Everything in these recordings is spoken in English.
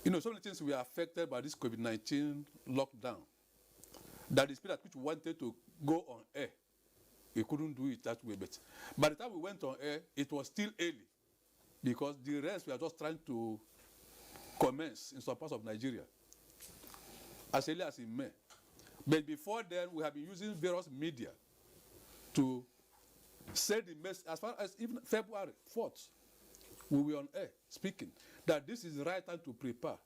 You know, so many things were affected by this COVID-19 lockdown. That the speed at which we wanted to go on air, we couldn't do it that way. But by the time we went on air, it was still early because the rest were just trying to commence in some parts of Nigeria as early as in May. But before then, we have been using various media to send the message. As far as even February 4th, we were on air speaking that this is the right time to prepare.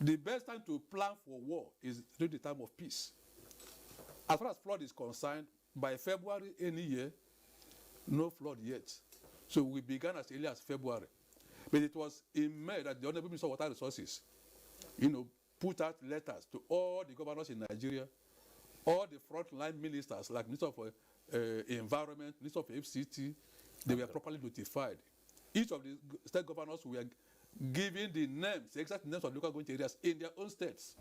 The best time to plan for war is during the time of peace. As far as flood is concerned, by February any year, no flood yet. So we began as early as February. But it was in May that the Honorable Minister of Water Resources, put out letters to all the governors in Nigeria, all the frontline ministers, like Minister of Environment, Minister of FCT, they were properly notified. Each of the state governors were given the names, the exact names of local government areas in their own states,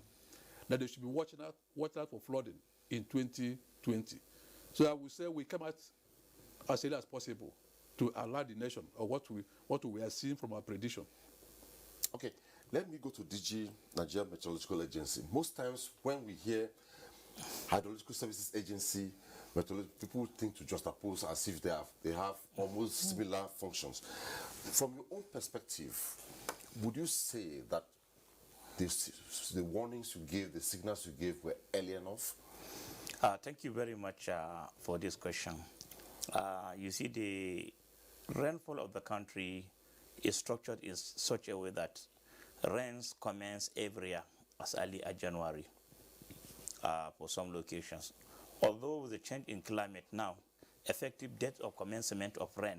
that they should be watching out for flooding in 2020. So I would say we came out as early as possible to alert the nation of what we are seeing from our prediction. Okay, let me go to DG, Nigerian Meteorological Agency. Most times when we hear Hydrological Services Agency, people think to just oppose as if they have almost similar functions. From your own perspective, would you say that the warnings you gave, the signals you gave were early enough? Thank you very much for this question. You see, the rainfall of the country is structured in such a way that rains commence every year as early as January for some locations. Although with the change in climate now, effective date of commencement of rain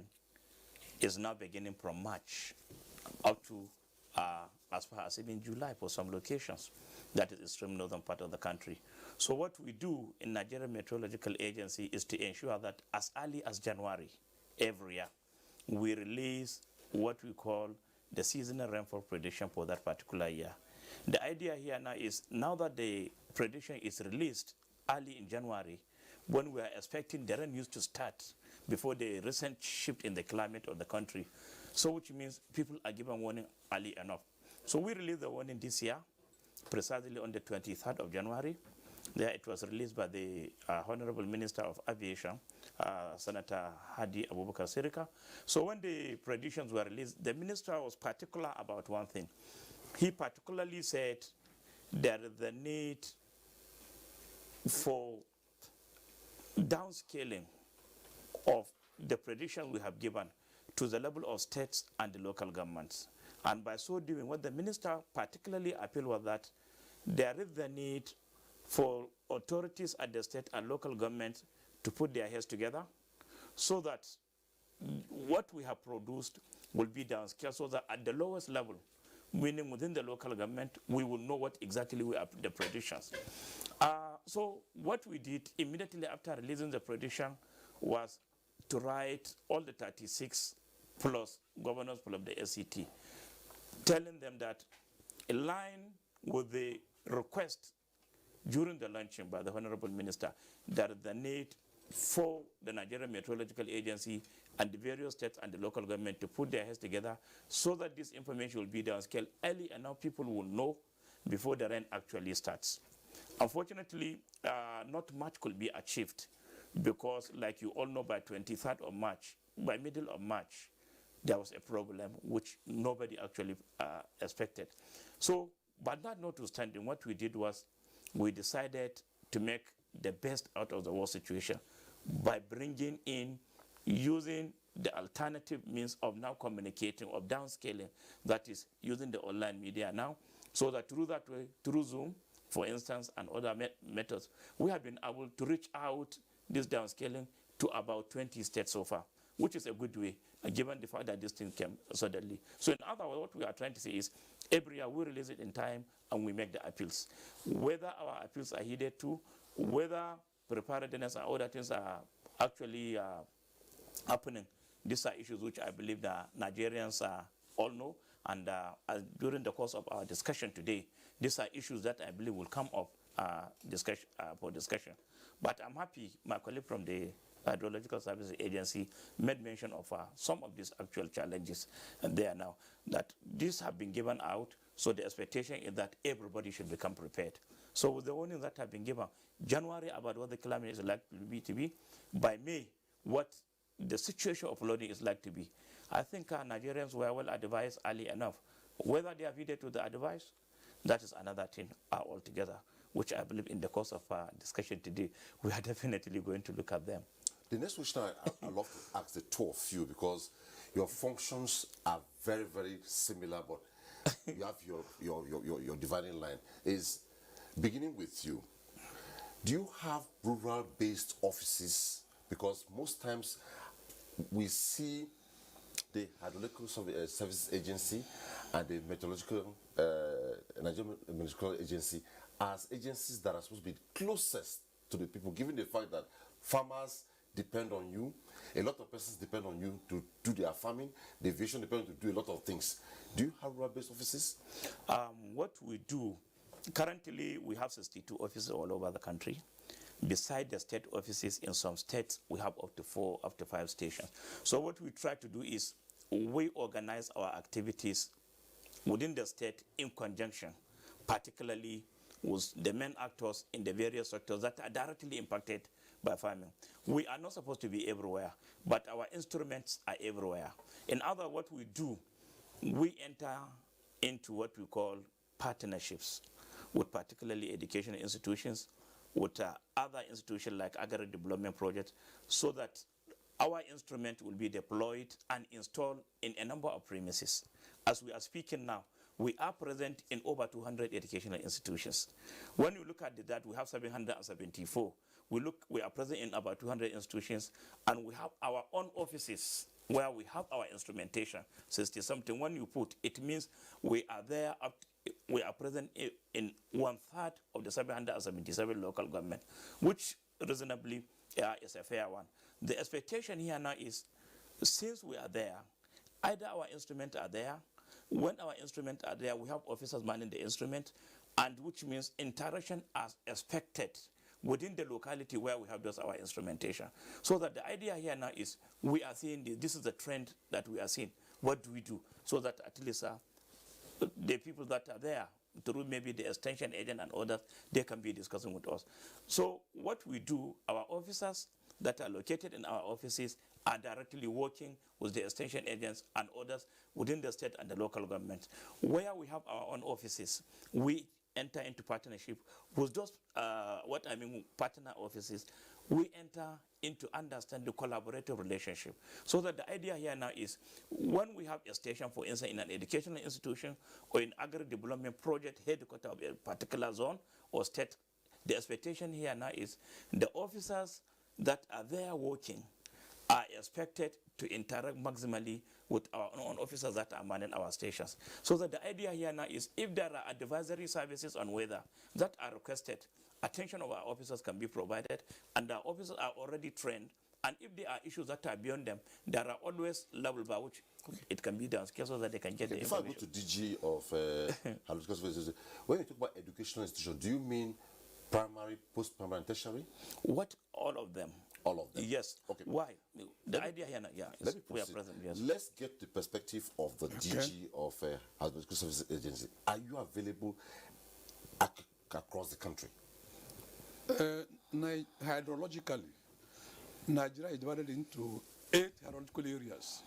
is now beginning from March up to as far as even July for some locations. That is the extreme northern part of the country. So what we do in Nigerian Meteorological Agency is to ensure that as early as January every year, we release what we call the seasonal rainfall prediction for that particular year. The idea here now is, now that the prediction is released early in January, when we are expecting the rain used to start before the recent shift in the climate of the country, so which means people are given warning early enough. So we released the warning this year, precisely on the 23rd of January. There it was released by the Honorable Minister of Aviation, Senator Hadi Abubakar Sirika. So when the predictions were released, the minister was particular about one thing. He particularly said there is the need for downscaling of the prediction we have given to the level of states and the local governments. And by so doing, what the minister particularly appealed was that there is the need for authorities at the state and local governments to put their heads together so that what we have produced will be downscaled, so that at the lowest level, meaning within the local government, we will know what exactly we are the predictions. So what we did immediately after releasing the prediction was to write all the 36 plus governors plus the SCT, telling them that in line with the request during the launching by the Honorable Minister, that the need for the Nigerian Meteorological Agency and the various states and the local government to put their heads together so that this information will be downscaled early and now people will know before the rain actually starts. Unfortunately, not much could be achieved because, like you all know, by 23rd of March, by middle of March, there was a problem which nobody actually expected. So, but that notwithstanding, what we did was we decided to make the best out of the worst situation by bringing in, using the alternative means of now communicating, of downscaling, that is using the online media now, so that through that way, through Zoom, for instance, and other methods, we have been able to reach out this downscaling to about 20 states so far, which is a good way, given the fact that this thing came suddenly. So in other words, what we are trying to say is, every year we release it in time and we make the appeals. Whether our appeals are heeded to, whether preparedness and other things are actually happening, these are issues which I believe the Nigerians all know. And during the course of our discussion today, these are issues that I believe will come up for discussion. But I'm happy my colleague from the Hydrological Services Agency made mention of some of these actual challenges there now, that these have been given out So the expectation is that everybody should become prepared. So with the warnings that have been given, January about what the climate is likely to be, by May, what the situation of flooding is likely to be. I think Nigerians were well advised early enough. Whether they are heeded to the advice, that is another thing altogether, which I believe in the course of our discussion today, we are definitely going to look at them. The next question I love to ask the two of you, because your functions are very, very similar, but you have your dividing line, is beginning with you. Do you have rural-based offices? Because most times we see the Hydrological Services Agency and the Nigerian Meteorological Agency as agencies that are supposed to be closest to the people, given the fact that farmers depend on you, a lot of persons depend on you to do their farming, the aviation depends on you to do a lot of things. Do you have rural-based offices? What we do, currently we have 62 offices all over the country. Beside the state offices, in some states, we have up to 4, up to 5 stations. So what we try to do is we organize our activities within the state in conjunction, particularly with the main actors in the various sectors that are directly impacted by farming. We are not supposed to be everywhere, but our instruments are everywhere. In other, what we do, we enter into what we call partnerships with particularly educational institutions, with other institutions like agri-development projects, so that our instrument will be deployed and installed in a number of premises. As we are speaking now, we are present in over 200 educational institutions. When you look at that, we have 774. We are present in about 200 institutions, and we have our own offices where we have our instrumentation. 60-something. When you put, it means we are there we are present in 1/3 of the 777 local government, which reasonably is a fair one. The expectation here now is, since we are there, either our instruments are there. When our instruments are there, we have officers manning the instrument, and which means interaction as expected within the locality where we have those our instrumentation. So that the idea here now is, we are seeing this is the trend that we are seeing. What do we do? So that at least the people that are there, through maybe the extension agent and others, they can be discussing with us. So what we do, our officers that are located in our offices are directly working with the extension agents and others within the state and the local government. Where we have our own offices, we enter into partnership with those, partner offices. We enter into understand the collaborative relationship. So that the idea here now is, when we have a station, for instance, in an educational institution or in agri-development project headquarters of a particular zone or state, the expectation here now is the officers that are there working are expected to interact maximally with our own officers that are manning our stations. So that the idea here now is, if there are advisory services on weather that are requested, attention of our officers can be provided, and our officers are already trained, and if there are issues that are beyond them, there are always levels by which it can be done so that they can get the information. If I go to DG of Hydrological Services, when you talk about educational institutions, do you mean primary, post-primary, and tertiary? What, all of them? All of them? Yes. Okay. Why? The idea here, is we are present, yes. Let's get the perspective of the DG of Hydrological Services Agency. Are you available across the country? Hydrologically, Nigeria is divided into 8 hydrological areas,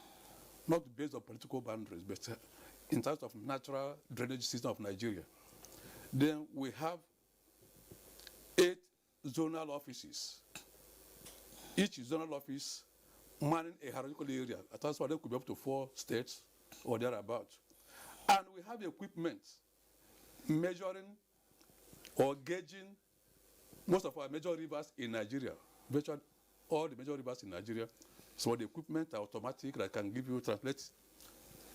not based on political boundaries, but in terms of natural drainage system of Nigeria. Then we have 8 zonal offices. Each zonal office manning a hydrological area. At times, there could be up to 4 states or thereabout. And we have equipment measuring or gauging most of our major rivers in Nigeria, virtually all the major rivers in Nigeria. So the equipment are automatic that can give you, translate,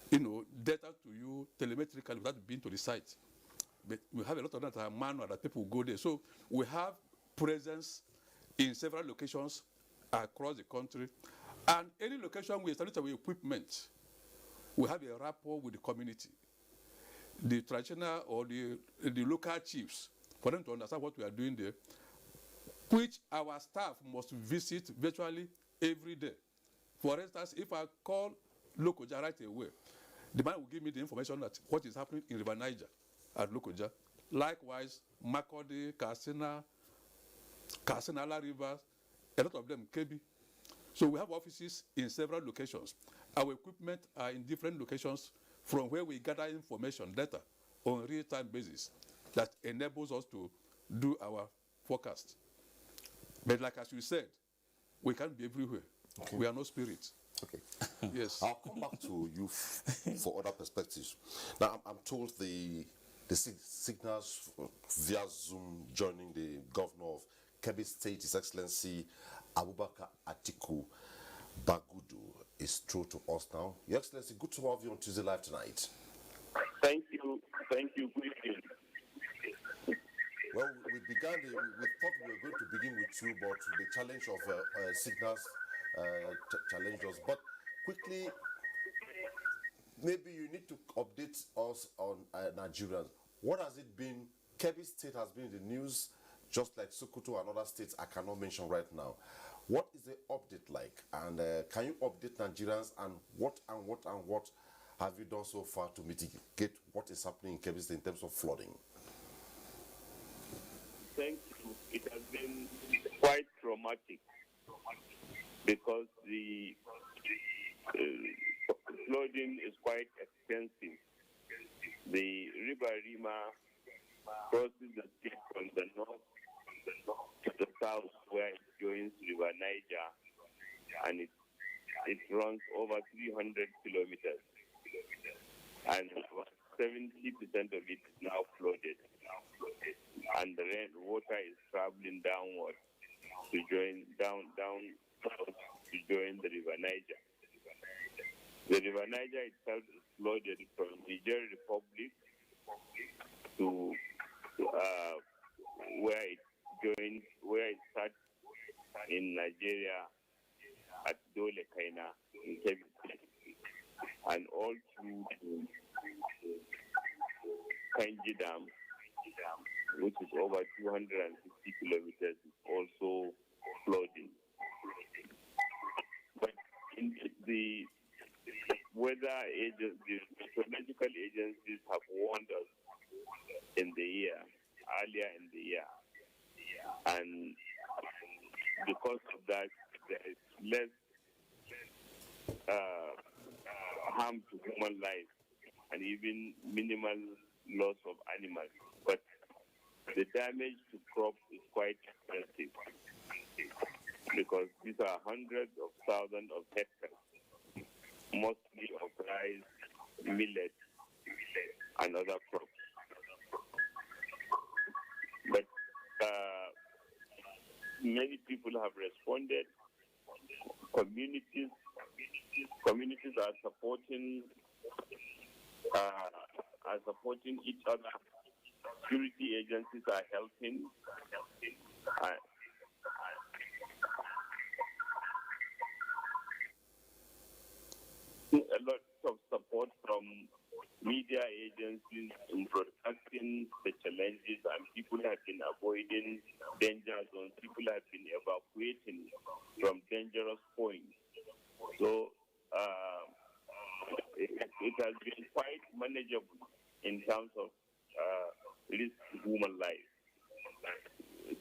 data to you telemetrically without being to the site. But we have a lot of that are manual that people go there. So we have presence in several locations across the country. And any location we establish our equipment, we have a rapport with the community, the traditional or the local chiefs, for them to understand what we are doing there, which our staff must visit virtually every day. For instance, if I call Lokoja right away, The man will give me the information that what is happening in River Niger at Lokoja. Likewise, Makodi, Katsina, Ala rivers, a lot of them, Kebi. So we have offices in several locations. Our equipment are in different locations from where we gather information, data, on a real-time basis that enables us to do our forecast. But like as you said, we can't be everywhere. Okay. We are no spirits. Okay. Yes. I'll come back to you for other perspectives. Now, I'm told the signals via Zoom joining the governor of Kebbi State, His Excellency Abubakar Atiku Bagudu, is through to us now. Your Excellency, good to have you on Tuesday Live tonight. Thank you. Thank you. Good evening. Well, we thought we were going to begin with you, but the challenge of signals challenged us. But quickly, maybe you need to update us on Nigerians. What has it been? Kebbi State has been in the news, just like Sokoto and other states I cannot mention right now. What is the update like? And can you update Nigerians, and what have you done so far to mitigate what is happening in Kebbi State in terms of flooding? Thank you. It has been quite traumatic because the flooding is quite extensive. The River Rima crosses the state from the north to the south, where it joins River Niger, and it runs over 300 kilometers, and about 70% of it is now flooded, and the water is traveling downward to join down to join the River Niger. The River Niger itself is flooded from Nigerian Republic to where it starts in Nigeria at Dole Kaina in Kebbi State, and all through to Kanji Dam, which is over 250 kilometers, is also flooding. But the weather agencies, the meteorological agencies have warned us earlier in the year, and because of that, there is less harm to human life and even minimal loss of animals. But the damage to crops is quite expensive because these are hundreds of thousands of hectares, mostly of rice, millet, and other crops. But many people have responded. Communities are supporting each other. Security agencies are helping. A lot of support from media agencies in broadcasting the challenges, and people have been avoiding danger zones. People have been evacuating from dangerous points. So it has been quite manageable in terms of risk to human life.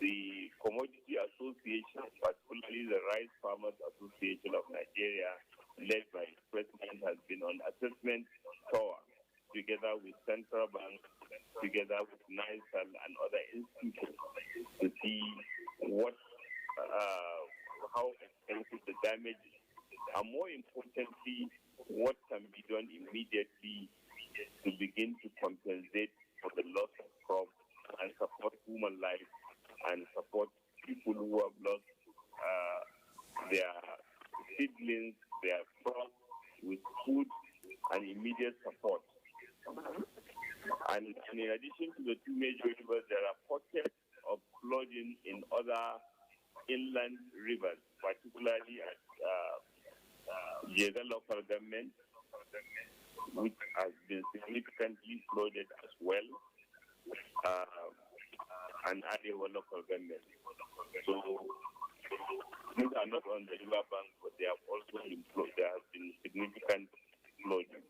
The Commodity Association, particularly the Rice Farmers Association of Nigeria, led by its president, has been on assessment tour together with Central Bank, together with NISAL and other institutions to see how extensive the damage is, and more importantly, what can be done immediately to begin to compensate for the loss of crops and support human life and support people who have lost their seedlings, their crops, with food and immediate support. And in addition to the two major rivers, there are pockets of flooding in other inland rivers, particularly at Jega local government, which has been significantly flooded as well, and Arewa local government. So these are not on the river bank, but they have also been flooded. There has been significant flooding.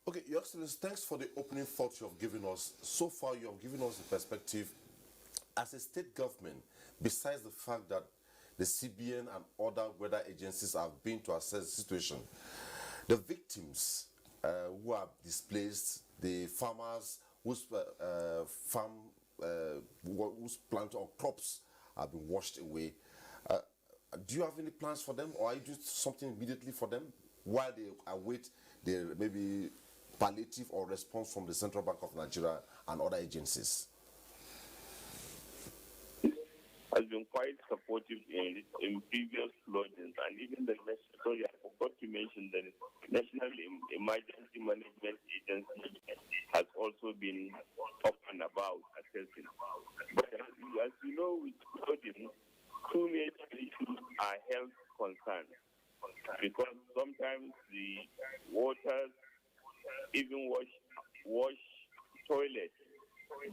Okay, Your Excellency, thanks for the opening thoughts you have given us. So far, you have given us the perspective as a state government, besides the fact that the CBN and other weather agencies have been to assess the situation, the victims who are displaced, the farmers whose whose plant or crops have been washed away, do you have any plans for them, or are you doing something immediately for them while they await the maybe palliative or response from the Central Bank of Nigeria and other agencies? Has been quite supportive in previous floodings, and even the sorry, I forgot to mention the National Emergency Management Agency has also been up and about assessing. But as you know, with flooding, two major issues are health concerns, because sometimes the waters even wash toilets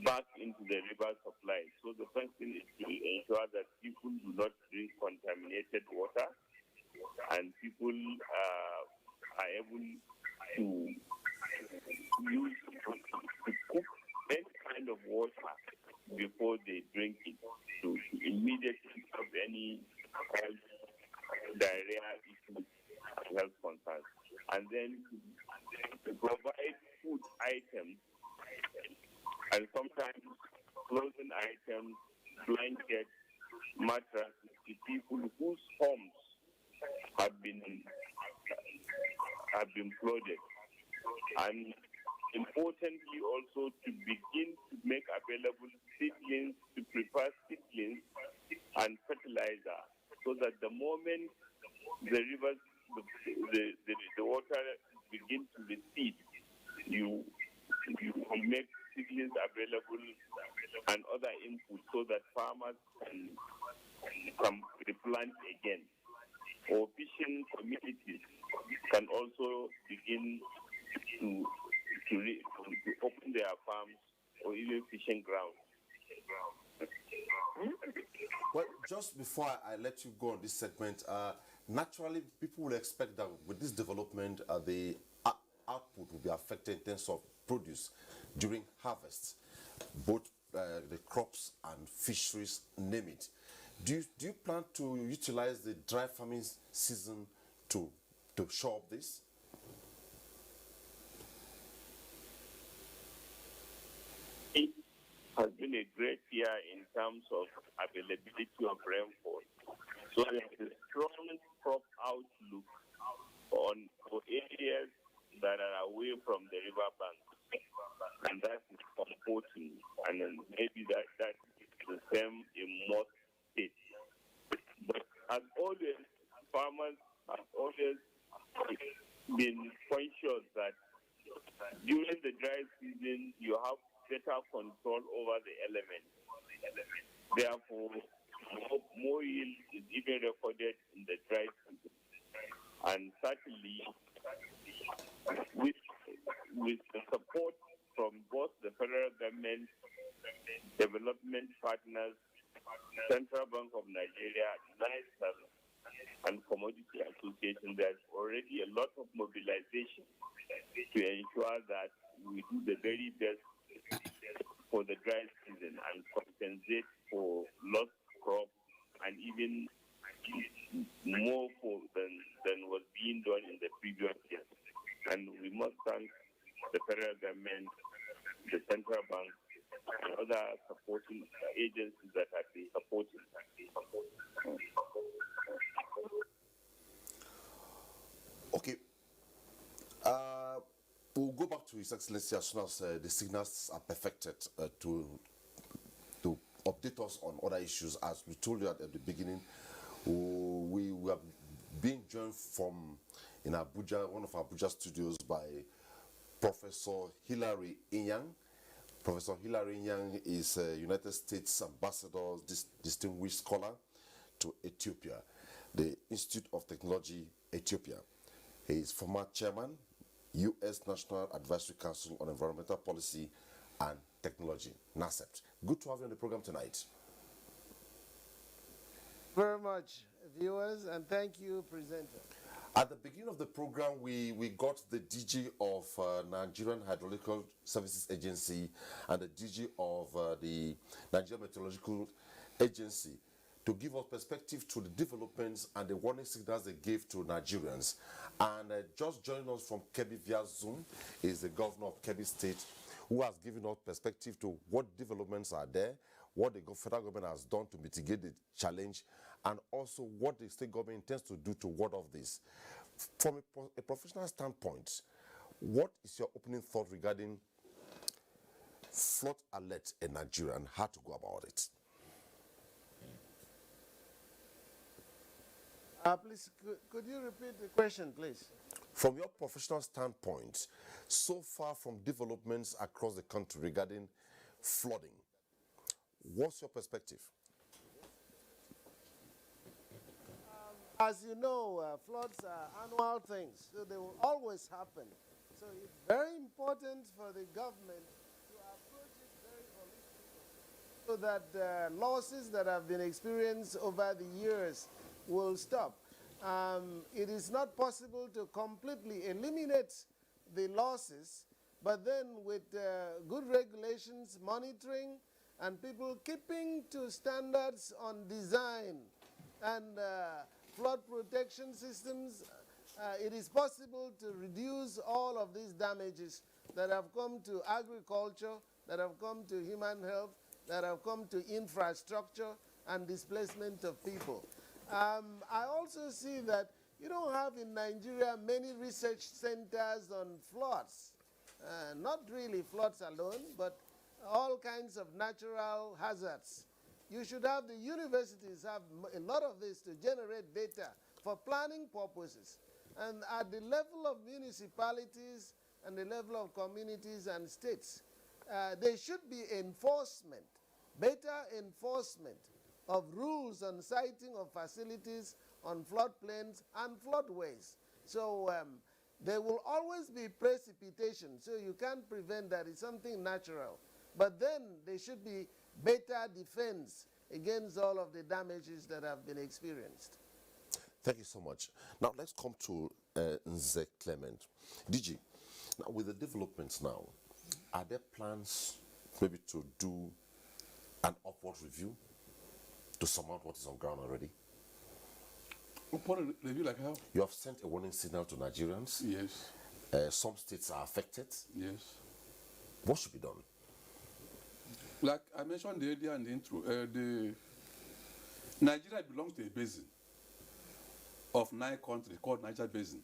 back into the river supply. So the first thing is to ensure that people do not drink contaminated water, and people are able to use to cook any kind of water before they drink it, to immediately stop any health diarrhea issues and health concerns. And then to provide food items, and sometimes clothing items, blankets, mattresses to people whose homes have been flooded. And importantly also to begin to make available seedlings, to prepare seedlings and fertilizer, so that the moment the rivers, the water begin to recede, you make seedlings available and other inputs so that farmers can replant again. Or fishing communities can also begin to open their farms or even fishing grounds. Well, just before I let you go on this segment, naturally people will expect that with this development, the output will be affected in terms of produce during harvest, both the crops and fisheries, name it. Do you plan to utilize the dry farming season to show up this? It has been a great year in terms of availability of rainfall. So there is a strong crop outlook for areas that are away from the riverbank, and that is comforting. And then maybe that is the same in most states. But as always, farmers have always been conscious that during the dry season you have better control over the elements. Therefore, more yield is even recorded in the dry season. And certainly, with the support from both the federal government, development partners, Central Bank of Nigeria, NICER, and Commodity Association, there's already a lot of mobilization to ensure that we do the very best for the dry season and compensate for lost crops, and even more than was being done in the previous years. And we must thank the federal government, the central bank, and other supporting agencies that have been supporting. Okay. We'll go back to His Excellency as soon as the signals are perfected to update us on other issues. As we told you at the beginning, we have been joined from in Abuja, one of Abuja studios, by Professor Hilary Inyang. Professor Hilary Inyang is a United States ambassador, distinguished scholar to Ethiopia, the Institute of Technology, Ethiopia. He is former chairman, U.S. National Advisory Council on Environmental Policy and Technology, NACEPT. Good to have you on the program tonight. Very much, viewers, and thank you, presenter. At the beginning of the program, we got the DG of Nigerian Hydrological Services Agency and the DG of the Nigerian Meteorological Agency to give us perspective to the developments and the warning signals they gave to Nigerians. And just joining us from Kebbi via Zoom is the governor of Kebbi State, who has given us perspective to what developments are there, what the federal government has done to mitigate the challenge, and also what the state government intends to do to ward off this. From a professional standpoint, what is your opening thought regarding flood alert in Nigeria and how to go about it? Please, could you repeat the question, please? From your professional standpoint, so far from developments across the country regarding flooding, what's your perspective? As you know, floods are annual things, so they will always happen. So it's very important for the government to approach it very holistically so that the losses that have been experienced over the years will stop. It is not possible to completely eliminate the losses, but then with good regulations, monitoring, and people keeping to standards on design and flood protection systems, it is possible to reduce all of these damages that have come to agriculture, that have come to human health, that have come to infrastructure and displacement of people. I also see that you don't have in Nigeria many research centers on floods. Not really floods alone, but all kinds of natural hazards. You should have the universities have a lot of this to generate data for planning purposes. And at the level of municipalities and the level of communities and states, there should be enforcement, better enforcement of rules on siting of facilities on floodplains and floodways. So there will always be precipitation, so you can't prevent that. It's something natural. But then there should be better defense against all of the damages that have been experienced. Thank you so much. Now let's come to Nze Clement. DG, now with the developments now, are there plans maybe to do an upward review to surmount what is on ground already? Upward review like how? You have sent a warning signal to Nigerians. Yes. Some states are affected. Yes. What should be done? Like I mentioned earlier in the intro, Nigeria belongs to a basin of 9 countries called Niger Basin.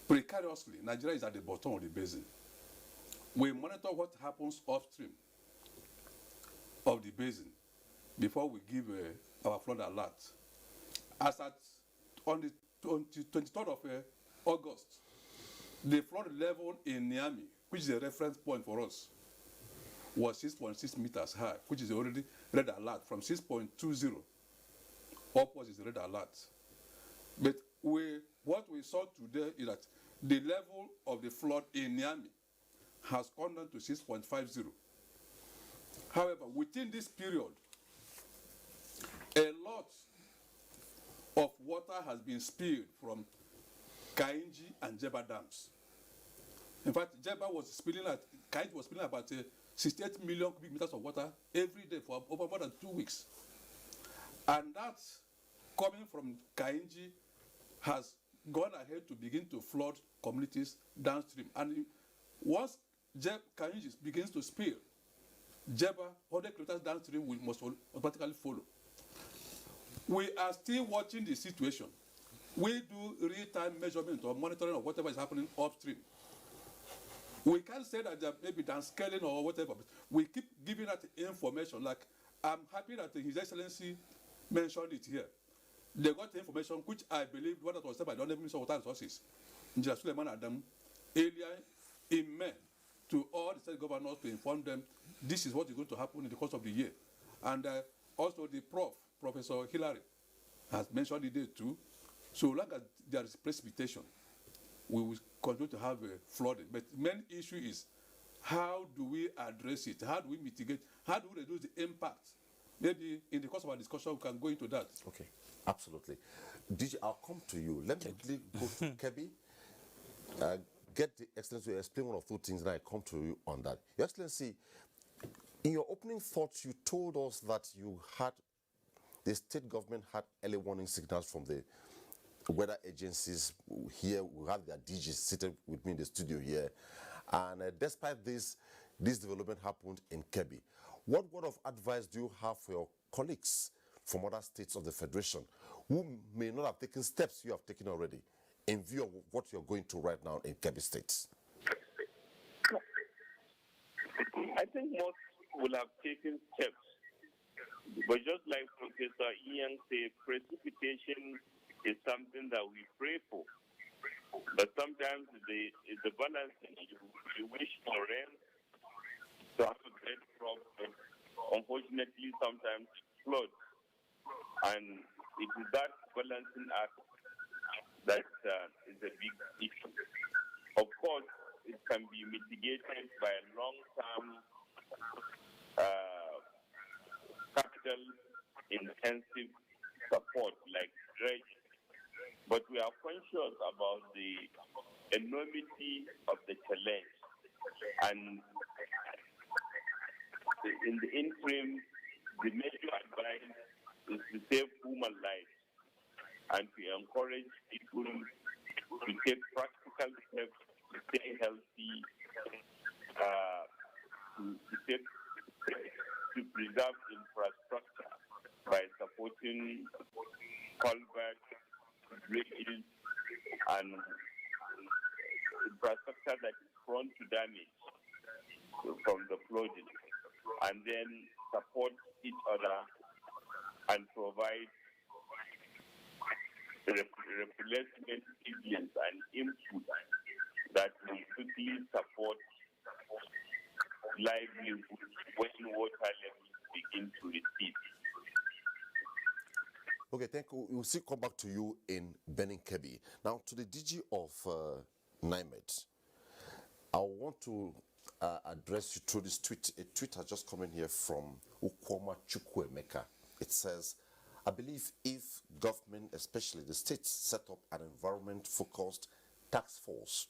Precariously, Nigeria is at the bottom of the basin. We monitor what happens upstream of the basin before we give our flood alert. As at on the 23rd of August, the flood level in Niamey, which is a reference point for us, was 6.6 meters high, which is already red alert. From 6.20 upwards is red alert. But what we saw today is that the level of the flood in Niamey has gone down to 6.50. However, within this period, a lot of water has been spilled from Kainji and Jeba dams. In fact, Jeba was spilling Kainji was spilling about 68 million cubic meters of water every day for over more than 2 weeks. And that, coming from Kainji, has gone ahead to begin to flood communities downstream. And once Kainji begins to spill, Jeba, 100 kilometers downstream, must automatically follow. We are still watching the situation. We do real-time measurement or monitoring of whatever is happening upstream. We can't say that there may be downscaling or whatever, but we keep giving that information. Like, I'm happy that His Excellency mentioned it here. They got the information, which I believe what was said by the Honorable Minister of Water Resources, Engineer Suleiman Adam, earlier in May, to all the state governors to inform them this is what is going to happen in the course of the year. And also the Professor Hillary has mentioned it there too. So long as there is precipitation, we will continue to have flooding. But the main issue is how do we address it? How do we mitigate? How do we reduce the impact Maybe in the course of our discussion, we can go into that. Okay, absolutely. DJ, I'll come to you. Let me quickly go to Kebbi. Get the Excellency to explain one of two things, and I come to you on that. Your Excellency, in your opening thoughts, you told us that the state government had early warning signals from the weather agencies here. We have their DGs seated with me in the studio here. And despite this development happened in Kebbi. What word of advice do you have for your colleagues from other states of the Federation who may not have taken steps you have taken already in view of what you're going to right now in Kebbi State? I think most will have taken steps. But just like Professor Ian said, precipitation is something that we pray for. But sometimes the balancing, you wish for rain to have a great crop, but unfortunately sometimes it floods. And it is that balancing act that is a big issue. Of course, it can be mitigated by long-term capital-intensive support like dredging. But we are conscious about the enormity of the challenge. And in the interim, the major advice is to save human lives and to encourage people to take practical steps to stay healthy, to preserve infrastructure by supporting culverts, bridges, and infrastructure that is prone to damage from the flooding, and then support each other and provide replacement agents and input that will quickly support livelihood when water levels begin to recede. Okay, thank you. We'll still come back to you in Benin Kebbi. Now, to the DG of NIMET, I want to address you through this tweet. A tweet has just come in here from Ukwoma Chukwuemeka. It says, I believe if government, especially the states, set up an environment-focused task force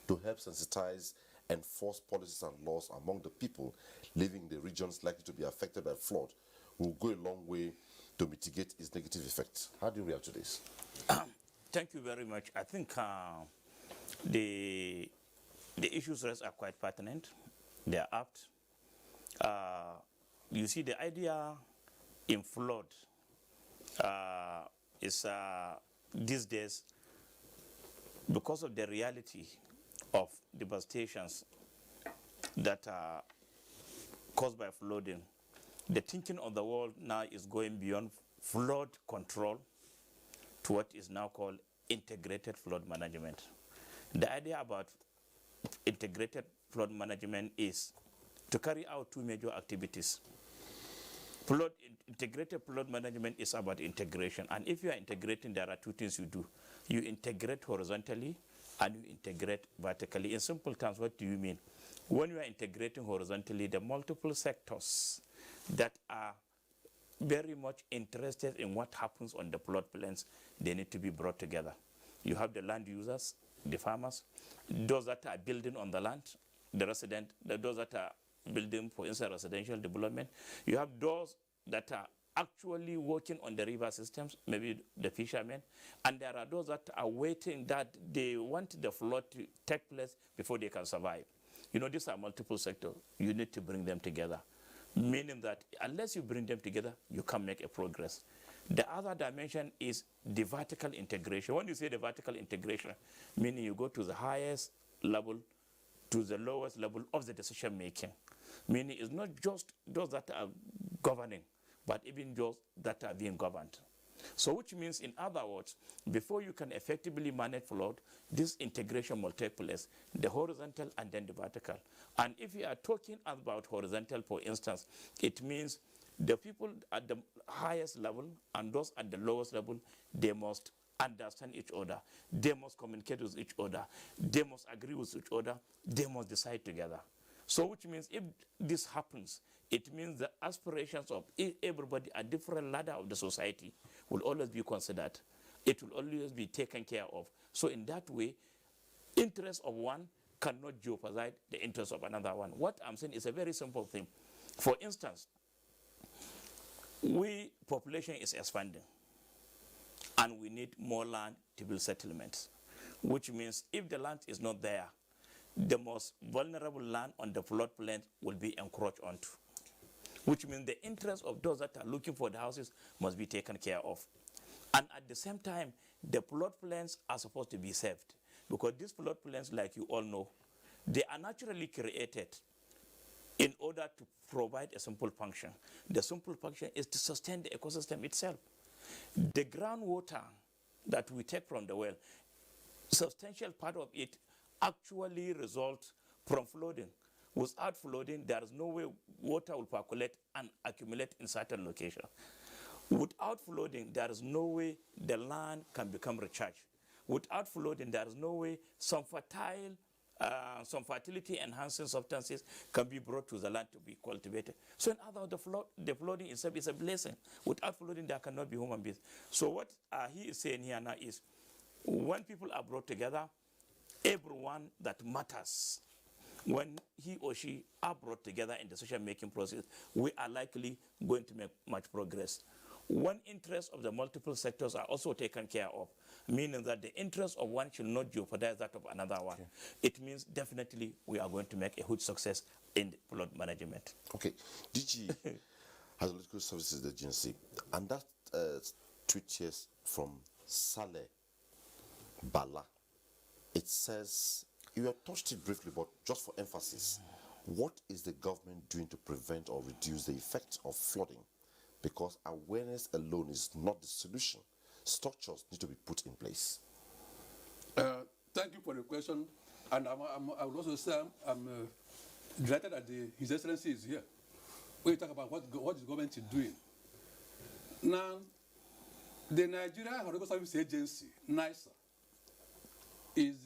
to help sensitize and enforce policies and laws among the people living in the regions likely to be affected by flood, will go a long way to mitigate its negative effects. How do you react to this? Thank you very much. I think the issues raised are quite pertinent. They are apt. You see, the idea in flood is these days, because of the reality of devastations that are caused by flooding, the thinking of the world now is going beyond flood control to what is now called integrated flood management. The idea about integrated flood management is to carry out two major activities. Integrated flood management is about integration, and if you are integrating, there are two things you do. You integrate horizontally and you integrate vertically. In simple terms, what do you mean? When you are integrating horizontally, the multiple sectors that are very much interested in what happens on the flood plains, they need to be brought together. You have the land users, the farmers, those that are building on the land, the resident, those that are building, for instance, residential development. You have those that are actually working on the river systems, maybe the fishermen, and there are those that are waiting, that they want the flood to take place before they can survive. You know, these are multiple sectors. You need to bring them together, meaning that unless you bring them together, you can't make a progress. The other dimension is the vertical integration. When you say the vertical integration, meaning you go to the highest level to the lowest level of the decision making, meaning it's not just those that are governing, but even those that are being governed. So which means, in other words, before you can effectively manage flood, this integration will take place, the horizontal and then the vertical. And if you are talking about horizontal, for instance, it means the people at the highest level and those at the lowest level, they must understand each other. They must communicate with each other. They must agree with each other. They must decide together. So which means if this happens, it means the aspirations of everybody at different ladder of the society will always be considered. It will always be taken care of. So in that way, interest of one cannot jeopardize the interest of another one. What I'm saying is a very simple thing. For instance, population is expanding, and we need more land to build settlements, which means if the land is not there, the most vulnerable land on the floodplain will be encroached onto, which means the interest of those that are looking for the houses must be taken care of. And at the same time, the floodplains are supposed to be saved, because these floodplains, like you all know, they are naturally created in order to provide a simple function. The simple function is to sustain the ecosystem itself. The groundwater that we take from the well, substantial part of it actually results from flooding. Without flooding, there is no way water will percolate and accumulate in certain location. Without flooding, there is no way the land can become recharged. Without flooding, there is no way some fertility enhancing substances can be brought to the land to be cultivated. So in other words, the flooding itself is a blessing. Without flooding, there cannot be human beings. So what he is saying here now is, when people are brought together, everyone that matters, when he or she are brought together in the decision-making process, we are likely going to make much progress. One interest of the multiple sectors are also taken care of, meaning that the interest of one should not jeopardize that of another one. Okay. It means definitely we are going to make a huge success in flood management. Okay, DG Hydrological Services Agency, and that tweet here from Saleh Bala, it says, you have touched it briefly, but just for emphasis, what is the government doing to prevent or reduce the effects of flooding? Because awareness alone is not the solution. Structures need to be put in place. Thank you for the question. And I would also say I'm delighted that His Excellency is here. We talk about what the government is doing. Now, the Nigerian Hydrological Services Agency, NISA, is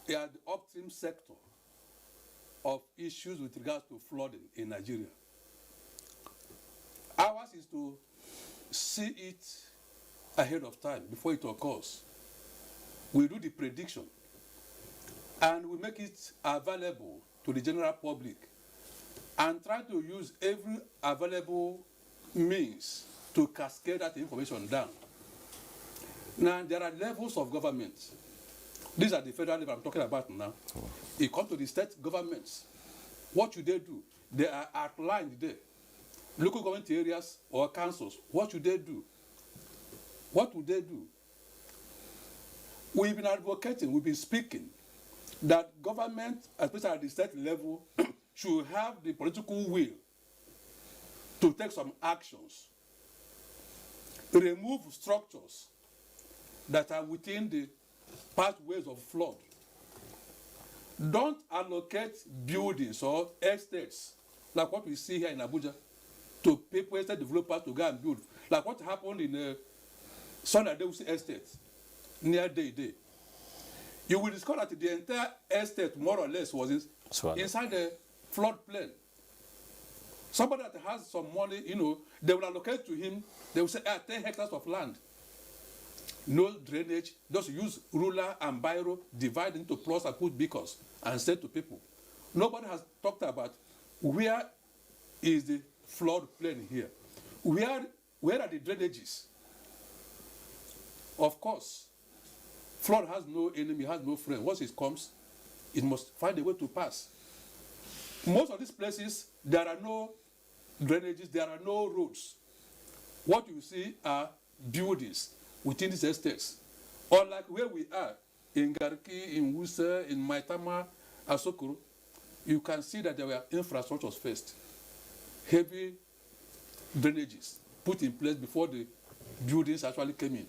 the upstream sector of issues with regards to flooding in Nigeria. Ours is to see it ahead of time, before it occurs. We do the prediction, and we make it available to the general public, and try to use every available means to cascade that information down. Now, there are levels of government. These are the federal level I'm talking about now. You come to the state governments. What should they do? They are outlined there. Local government areas or councils, what should they do? What would they do? We've been advocating, we've been speaking, that government, especially at the state level, should have the political will to take some actions, remove structures that are within the pathways of flood. Don't allocate buildings or estates, like what we see here in Abuja, to people, estate developers to go and build. Like what happened in Sonadeusi Estate, near Day. You will discover that the entire estate, more or less, was inside the floodplain. Somebody that has some money, they will allocate to him, they will say, 10 hectares of land. No drainage, just use ruler and biro, divide into plots and put beacons, and say to people. Nobody has talked about where is the flood plain here. Where are the drainages? Of course, flood has no enemy, has no friend. Once it comes, it must find a way to pass. Most of these places, there are no drainages, there are no roads. What you see are buildings within these estates. Unlike where we are, in Garki, in Wuse, in Maitama, Asokoro, you can see that there were infrastructures first. Heavy drainages put in place before the buildings actually came in.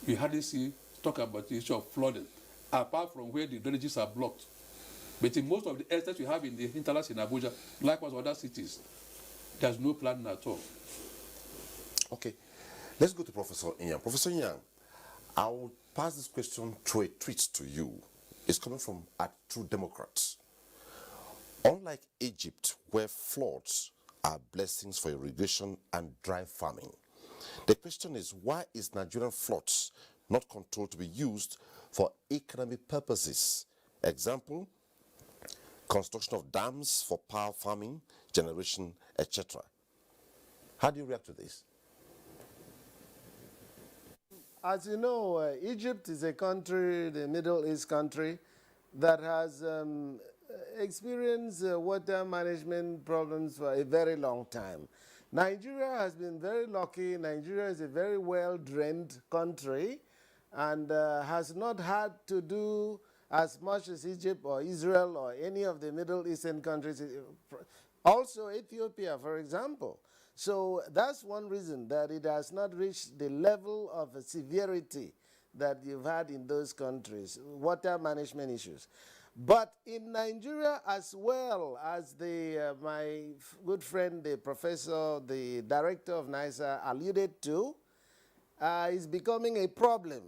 You hardly see talk about the issue of flooding, apart from where the drainages are blocked. But in most of the estates we have in the hinterlands in Abuja, likewise other cities, there's no plan at all. Okay, let's go to Professor Inyang. Professor Inyang, I will pass this question through a tweet to you. It's coming from @TrueDemocrats. Unlike Egypt, where floods are blessings for irrigation and dry farming, the question is, why is Nigerian floods not controlled to be used for economic purposes? Example, construction of dams for power farming, generation, etc. How do you react to this? As you know, Egypt is a country, the Middle East country, that has experienced water management problems for a very long time. Nigeria has been very lucky. Nigeria is a very well-drained country and has not had to do as much as Egypt or Israel or any of the Middle Eastern countries. Also Ethiopia, for example. So that's one reason that it has not reached the level of severity that you've had in those countries, water management issues. But in Nigeria, as well as my good friend, the professor, the director of NISA alluded to, is becoming a problem.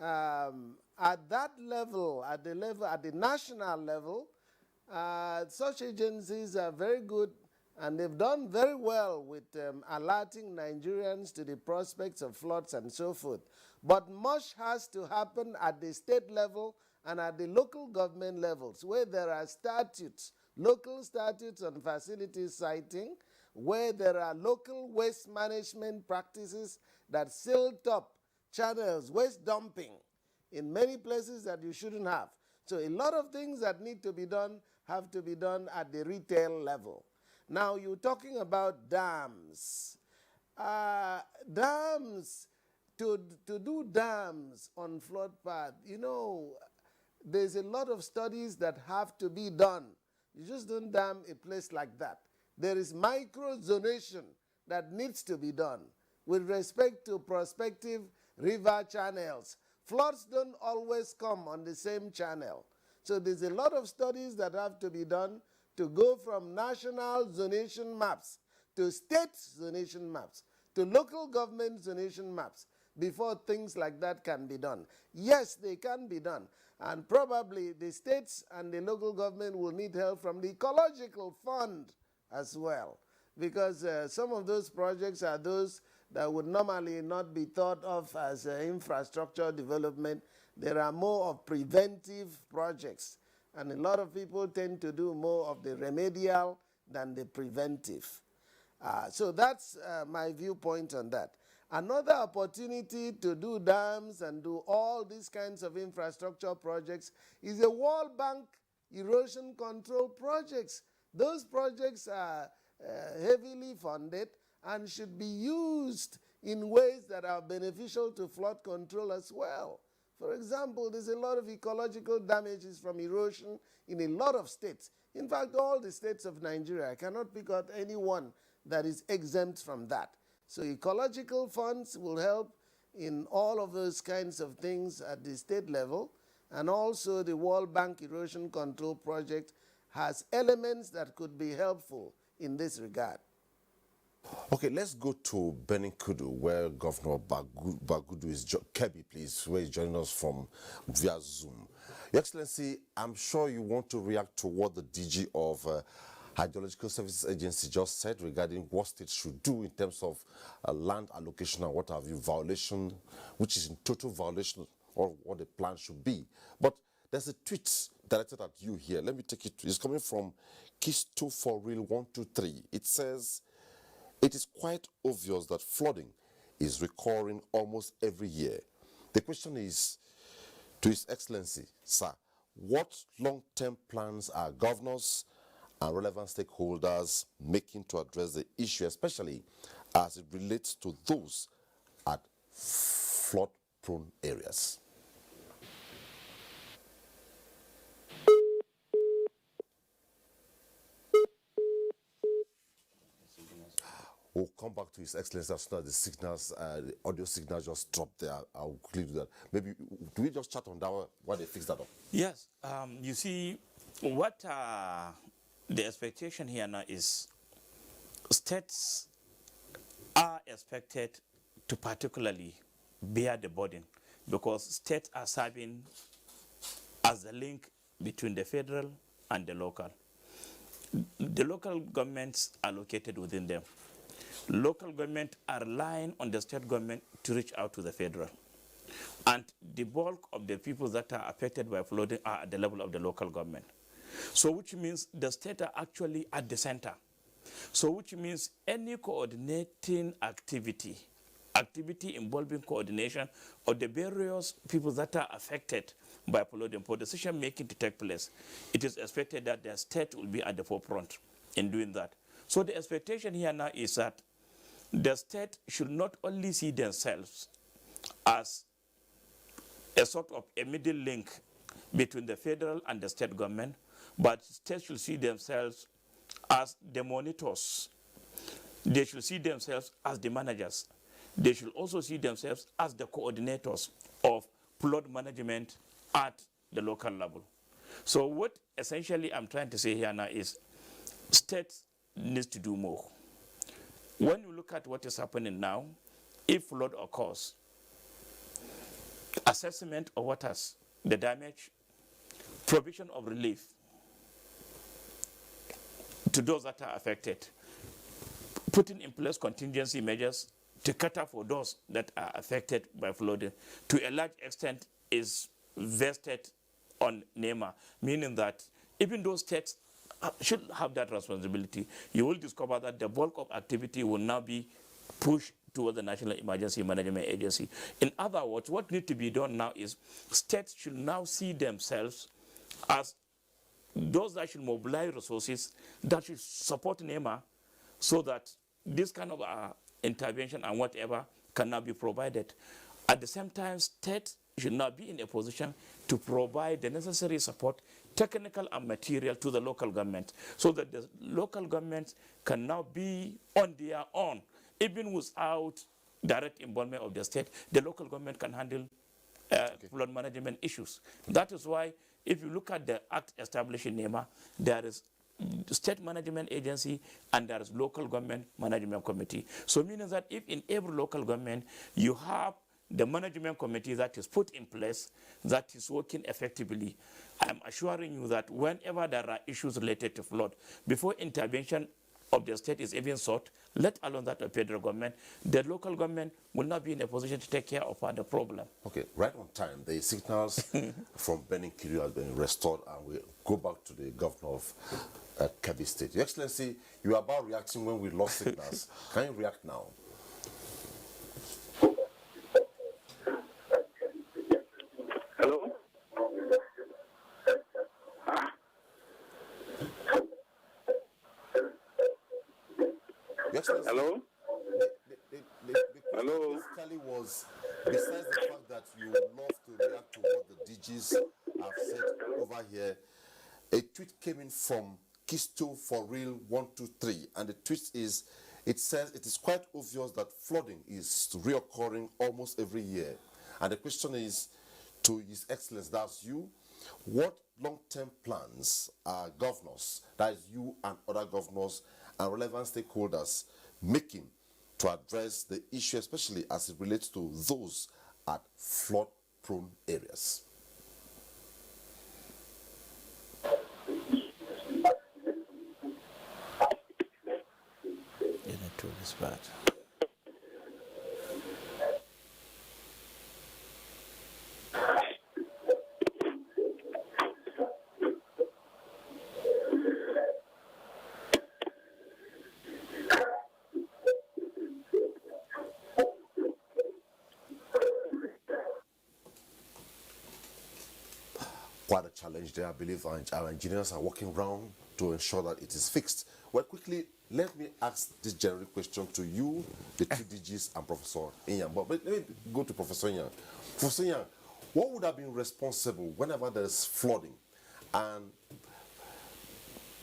At that level, at the national level, such agencies are very good, and they've done very well with alerting Nigerians to the prospects of floods and so forth. But much has to happen at the state level and at the local government levels, where there are statutes, local statutes on facility siting, where there are local waste management practices that silt up channels, waste dumping in many places that you shouldn't have. So a lot of things that need to be done have to be done at the retail level. Now, you're talking about dams. Dams, to do dams on flood path, you know, there's a lot of studies that have to be done. You just don't dam a place like that. There is micro-zonation that needs to be done with respect to prospective river channels. Floods don't always come on the same channel. So there's a lot of studies that have to be done to go from national zonation maps to state zonation maps to local government zonation maps before things like that can be done. Yes, they can be done. And probably the states and the local government will need help from the ecological fund as well, because some of those projects are those that would normally not be thought of as infrastructure development. There are more of preventive projects, and a lot of people tend to do more of the remedial than the preventive. So that's my viewpoint on that. Another opportunity to do dams and do all these kinds of infrastructure projects is the World Bank erosion control projects. Those projects are heavily funded and should be used in ways that are beneficial to flood control as well. For example, there's a lot of ecological damages from erosion in a lot of states. In fact, all the states of Nigeria, I cannot pick out any one that is exempt from that. So ecological funds will help in all of those kinds of things at the state level, and also the World Bank Erosion Control Project has elements that could be helpful in this regard. Okay, let's go to Benin Kudu, where Governor Bagudu is, Kebi, please, where he's joining us from via Zoom. Your Excellency, I'm sure you want to react to what the DG of Hydrological Services Agency just said regarding what states should do in terms of land allocation and what have you, violation, which is in total violation of what the plan should be. But there's a tweet directed at you here. Let me take it. It's coming from Kiss2 for Real 123. It says, "It is quite obvious that flooding is recurring almost every year. The question is, to His Excellency, sir, what long-term plans are governors and relevant stakeholders making to address the issue, especially as it relates to those at flood-prone areas?" We'll come back to His Excellency as soon as the signals, the audio signal just dropped there. I'll quickly do that. Maybe, do we just chat on that one while they fix that up? Yes. You see, what the expectation here now is states are expected to particularly bear the burden, because states are serving as the link between the federal and the local. The local governments are located within them. Local government are relying on the state government to reach out to the federal. And the bulk of the people that are affected by flooding are at the level of the local government. So which means the state are actually at the center. So which means any coordinating activity involving coordination of the various people that are affected by flooding for decision making to take place, it is expected that the state will be at the forefront in doing that. So the expectation here now is that the state should not only see themselves as a sort of a middle link between the federal and the state government, but states should see themselves as the monitors. They should see themselves as the managers. They should also see themselves as the coordinators of flood management at the local level. So what essentially I'm trying to say here now is states needs to do more. When you look at what is happening now, if flood occurs, assessment of what has the damage, provision of relief to those that are affected, putting in place contingency measures to cater for those that are affected by flooding, to a large extent is vested on NEMA, meaning that even those states should have that responsibility. You will discover that the bulk of activity will now be pushed towards the National Emergency Management Agency. In other words, what needs to be done now is states should now see themselves as those that should mobilize resources that should support NEMA so that this kind of intervention and whatever can now be provided. At the same time, states should now be in a position to provide the necessary support, technical and material, to the local government, so that the local governments can now be on their own, even without direct involvement of the state. The local government can handle flood management issues. That is why, if you look at the act establishing NEMA, there is state management agency and there is local government management committee. So meaning that if in every local government you have the management committee that is put in place, that is working effectively, I am assuring you that whenever there are issues related to flood, before intervention of the state is even sought, let alone that of federal government, the local government will not be in a position to take care of the problem. Okay, right on time, the signals from Benin Kiri has been restored, and we go back to the governor of Kebbi State. Your Excellency, you are about reacting when we lost signals. Can you react now? Hello? Your Excellency, Hello? the question basically was, besides the fact that you would love to react to what the DGs have said over here, a tweet came in from Kisto for Real 123, and the tweet is, it says it is quite obvious that flooding is reoccurring almost every year. And the question is to His Excellency, that's you, what long-term plans are governors, that is you and other governors and relevant stakeholders, making to address the issue, especially as it relates to those at flood-prone areas? Bad. Quite a challenge there. I believe our engineers are working around to ensure that it is fixed. Well, quickly, let me ask this general question to you, the two DGs, and Professor Inyang. But let me go to Professor Inyang. Professor Inyang, what would have been responsible whenever there is flooding, and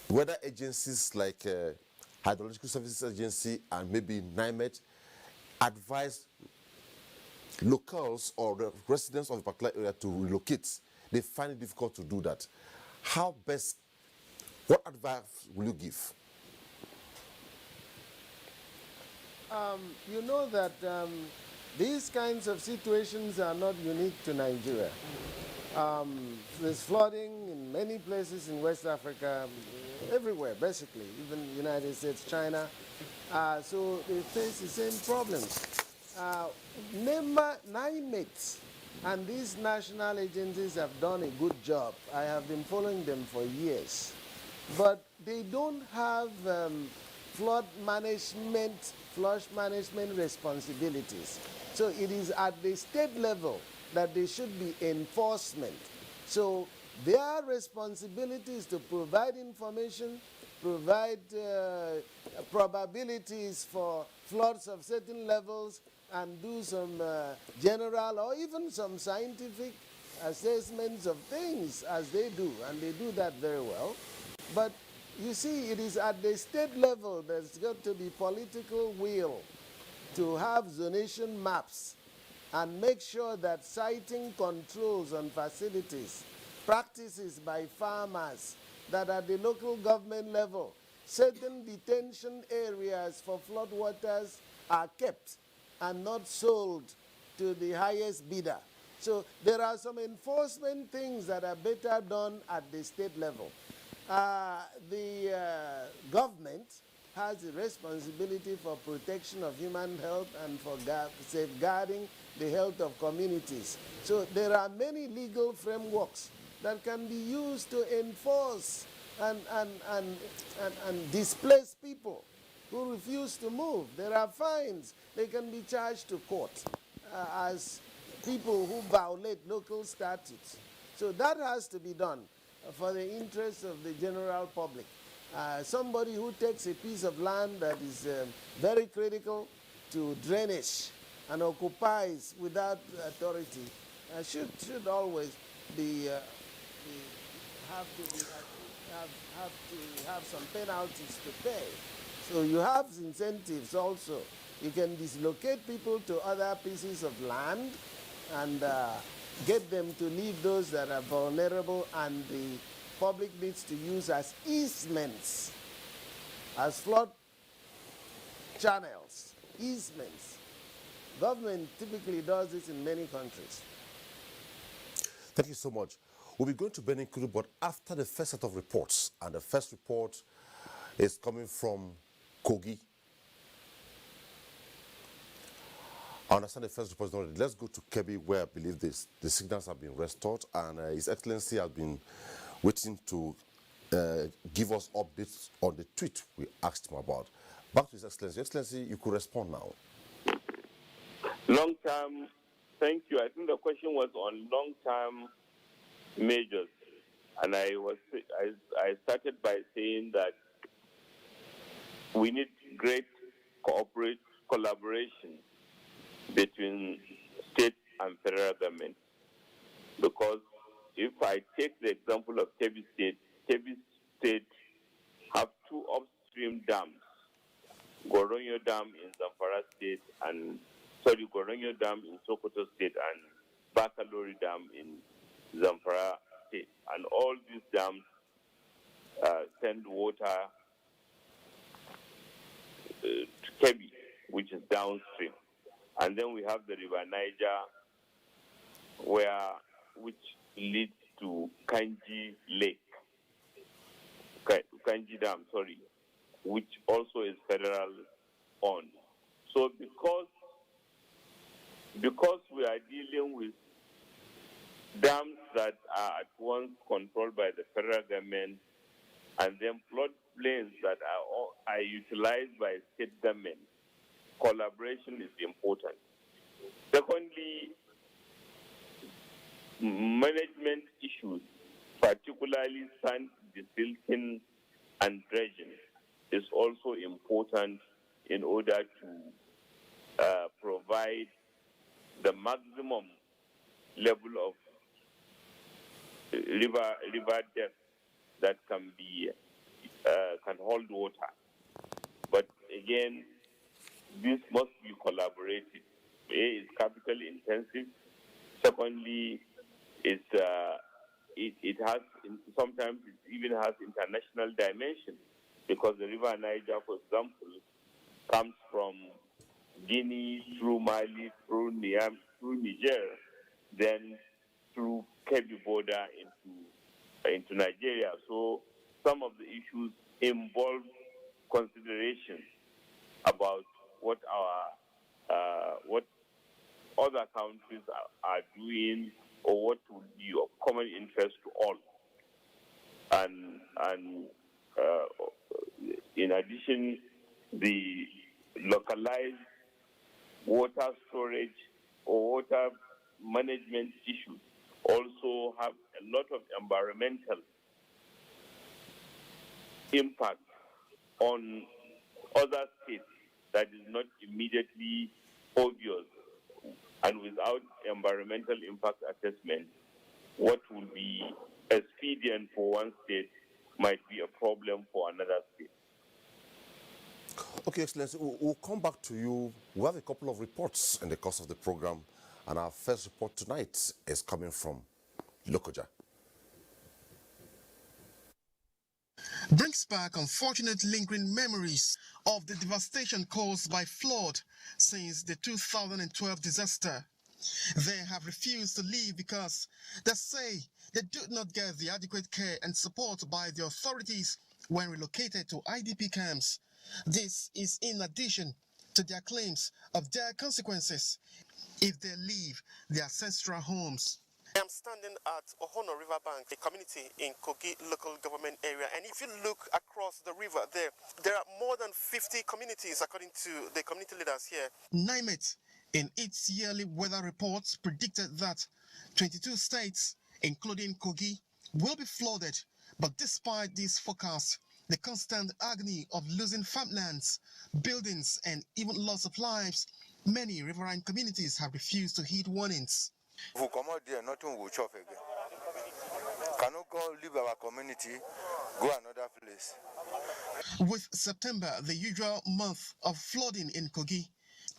whether agencies like Hydrological Services Agency and maybe NIMET advise locals or the residents of a particular area to relocate? They find it difficult to do that. How best, what advice will you give? You know that these kinds of situations are not unique to Nigeria. There's flooding in many places in West Africa, everywhere, basically, even United States, China. So they face the same problems. NIMET and these national agencies have done a good job. I have been following them for years. But they don't have flood management responsibilities. So it is at the state level that there should be enforcement. So their responsibility is to provide information, provide probabilities for floods of certain levels, and do some general or even some scientific assessments of things as they do, and they do that very well. But you see, it is at the state level there's got to be political will to have zonation maps and make sure that siting controls on facilities, practices by farmers, that at the local government level, certain detention areas for floodwaters are kept and not sold to the highest bidder. So there are some enforcement things that are better done at the state level. The government has a responsibility for protection of human health and for safeguarding the health of communities. So there are many legal frameworks that can be used to enforce and displace people who refuse to move. There are fines. They can be charged to court as people who violate local statutes. So that has to be done for the interest of the general public. Somebody who takes a piece of land that is very critical to drainage and occupies without authority should always have to have some penalties to pay. So you have incentives also. You can dislocate people to other pieces of land and get them to leave those that are vulnerable, and the public needs to use as easements, as flood channels, easements. Government typically does this in many countries. Thank you so much. We'll be going to Benin Kuru, but after the first set of reports, and the first report is coming from Kogi. I understand the first report is not ready. Let's go to Kebbi, where I believe the signals have been restored, and His Excellency has been waiting to give us updates on the tweet we asked him about. Back to His Excellency. Excellency, you could respond now. Long-term, thank you. I think the question was on long-term measures, and I started by saying that we need great collaboration between state and federal government. Because if I take the example of Kebbi State have two upstream dams, Goronyo Dam in Zamfara State and Goronyo Dam in Sokoto State and Bakalori Dam in Zamfara State. And all these dams send water to Kebbi, which is downstream. And then we have the River Niger, which leads to Kanji Lake, Kanji Dam, which also is federal owned. So because we are dealing with dams that are at once controlled by the federal government and then floodplains that are utilized by state government, collaboration is important. Secondly, management issues, particularly sand desilting and dredging, is also important in order to provide the maximum level of river depth that can hold water. But again, this must be collaborated. It's capital intensive. Secondly, it has sometimes it even has international dimension, because the River Niger, for example, comes from Guinea through Mali through Niger, then through Kebbi border into Nigeria. So some of the issues involve considerations about what what other countries are doing, or what would be of common interest to all. And in addition, the localized water storage or water management issues also have a lot of environmental impact on other states that is not immediately obvious. And without environmental impact assessment, what will be expedient for one state might be a problem for another state. Okay, Excellency, we'll come back to you. We have a couple of reports in the course of the program, and our first report tonight is coming from Lokoja. Brings back unfortunate lingering memories of the devastation caused by flood since the 2012 disaster. They have refused to leave because they say they do not get the adequate care and support by the authorities when relocated to IDP camps. This is in addition to their claims of dire consequences if they leave their ancestral homes. I am standing at Ohono Riverbank, a community in Kogi local government area, and if you look across the river there are more than 50 communities according to the community leaders here. NIMET, in its yearly weather reports, predicted that 22 states, including Kogi, will be flooded, but despite this forecast, the constant agony of losing farmlands, buildings, and even loss of lives, many riverine communities have refused to heed warnings. If we come out there, nothing will chop again. Cannot go leave our community, go another place. With September, the usual month of flooding in Kogi,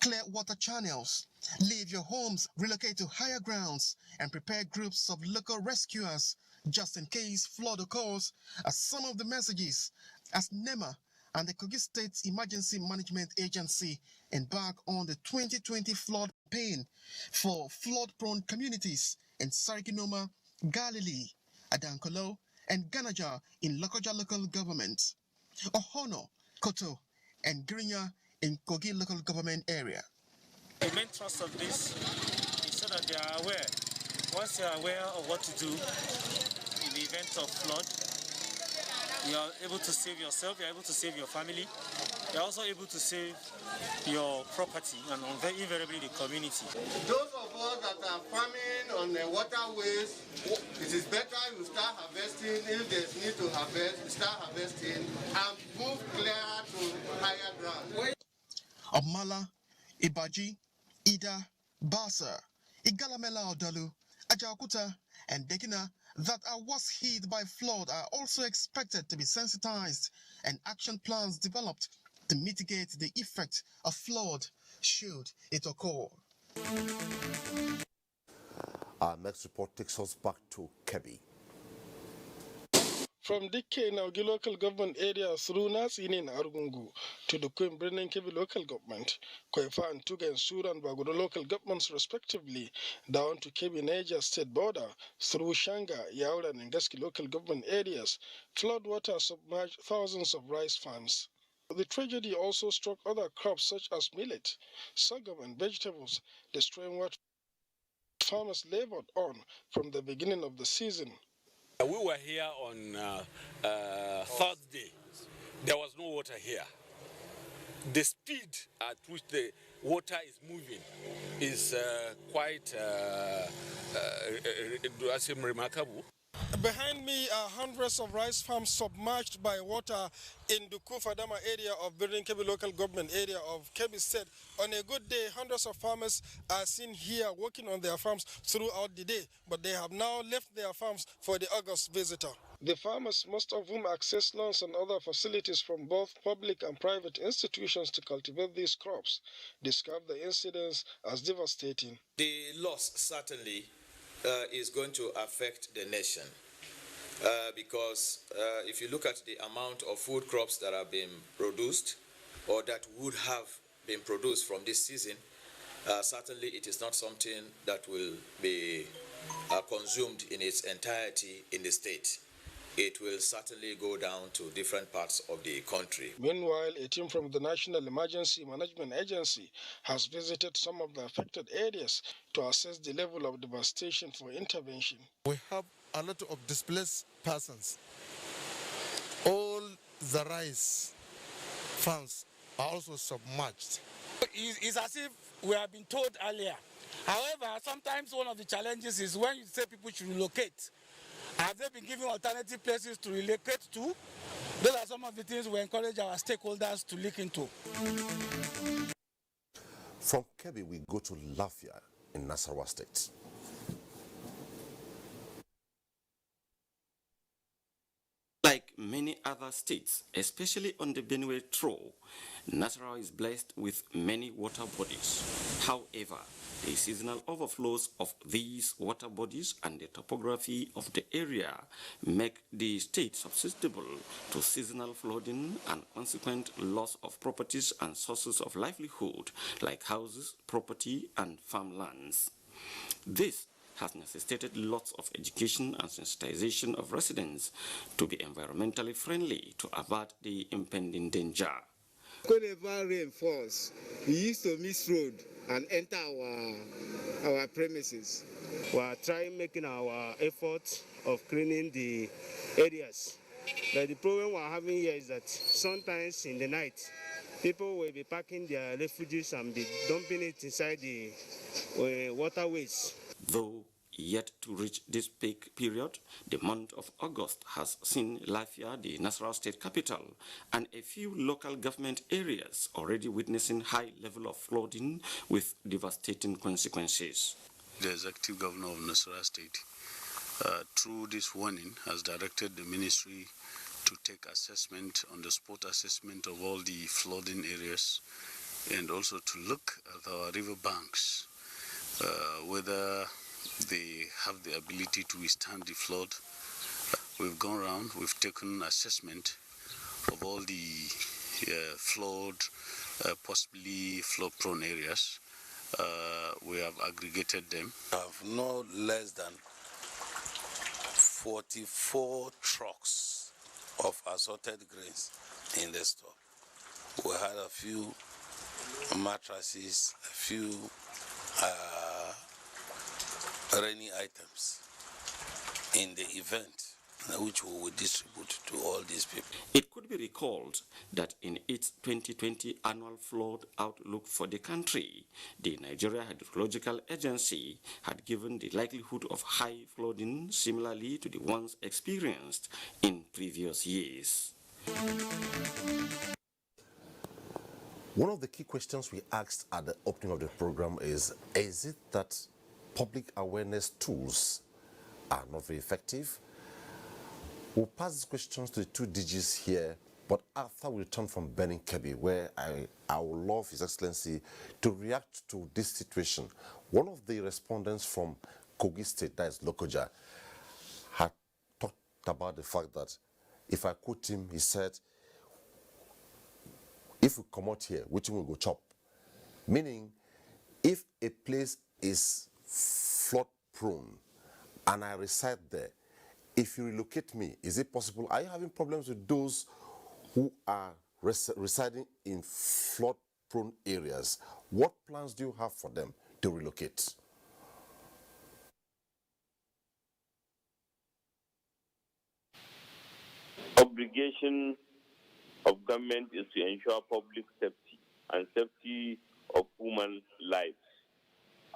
clear water channels, leave your homes, relocate to higher grounds, and prepare groups of local rescuers just in case flood occurs are some of the messages as NEMA and the Kogi State Emergency Management Agency embark on the 2020 flood campaign for flood-prone communities in Sarikinoma, Galilee, Adankolo, and Ganaja in Lokoja local government, Ohono, Koto, and Grinya in Kogi local government area. The main thrust of this is so that they are aware. Once they are aware of what to do in the event of flood, you are able to save yourself, you are able to save your family, you are also able to save your property and invariably the community. Those of us that are farming on the waterways, it is better you start harvesting. If there's need to harvest, start harvesting and move clear to higher ground. Omala, Ibaji, Ida, Basa, Igalamela Odalu, Ajakuta, and Dekina that are worst hit by flood are also expected to be sensitized and action plans developed to mitigate the effect of flood should it occur. Our next report takes us back to Kebbi. From Dikke in Augi local government area through Nasini in Argungu to the Queen Brennan Kebbi local government, Kwefa and Tuga and Sura and Bagudo local governments respectively, down to Kebbi Niger state border through Shanga, Yaura and Ngaski local government areas, flood water submerged thousands of rice farms. The tragedy also struck other crops such as millet, sorghum and vegetables, destroying what farmers labored on from the beginning of the season. We were here on Thursday. There was no water here. The speed at which the water is moving is quite remarkable. Behind me are hundreds of rice farms submerged by water in the Kufadama area of Birin Kebbi local government area of Kebbi State. On a good day, hundreds of farmers are seen here working on their farms throughout the day, but they have now left their farms for the August visitor. The farmers, most of whom access loans and other facilities from both public and private institutions to cultivate these crops, describe the incidents as devastating. The loss certainly is going to affect the nation because if you look at the amount of food crops that are being produced or that would have been produced from this season, certainly it is not something that will be consumed in its entirety in the state, it will certainly go down to different parts of the country. Meanwhile, a team from the National Emergency Management Agency has visited some of the affected areas to assess the level of devastation for intervention. We have a lot of displaced persons. All the rice farms are also submerged. It's as if we have been told earlier. However, sometimes one of the challenges is when you say people should relocate. Have they been given alternative places to relocate to? Those are some of the things we encourage our stakeholders to look into. From Kebbi, we go to Lafia in Nasarawa State. Like many other states, especially on the Benue Trough, Nasarawa is blessed with many water bodies. However, the seasonal overflows of these water bodies and the topography of the area make the state susceptible to seasonal flooding and consequent loss of properties and sources of livelihood like houses, property, and farmlands. This has necessitated lots of education and sensitization of residents to be environmentally friendly to avert the impending danger. Whenever rain falls, we used to miss road and enter our premises. We are trying making our efforts of cleaning the areas. But the problem we are having here is that sometimes in the night, people will be packing their refugees and be dumping it inside the waterways. Though yet to reach this peak period, the month of August has seen Lafia, the Nasarawa state capital, and a few local government areas already witnessing high level of flooding with devastating consequences. The executive governor of Nasarawa state, through this warning, has directed the ministry to take assessment on the spot assessment of all the flooding areas and also to look at our river banks, whether they have the ability to withstand the flood. We've gone around, we've taken assessment of all the flood, possibly flood-prone areas. We have aggregated them. We have no less than 44 trucks of assorted grains in the store. We had a few mattresses, a few rainy items in the event which we will distribute to all these people. It could be recalled that in its 2020 annual flood outlook for the country, the Nigerian Hydrological Agency had given the likelihood of high flooding similarly to the ones experienced in previous years. One of the key questions we asked at the opening of the program is it that public awareness tools are not very effective? We'll pass these questions to the two DGs here, but after we return from Benin Kebbi, where I would love His Excellency to react to this situation. One of the respondents from Kogi State, that is Lokoja, had talked about the fact that, if I quote him, he said, if we come out here, which will go chop? Meaning, if a place is flood prone and I reside there, if you relocate me, is it possible? Are you having problems with those who are residing in flood prone areas? What plans do you have for them to relocate? Obligation of government is to ensure public safety and safety of human lives.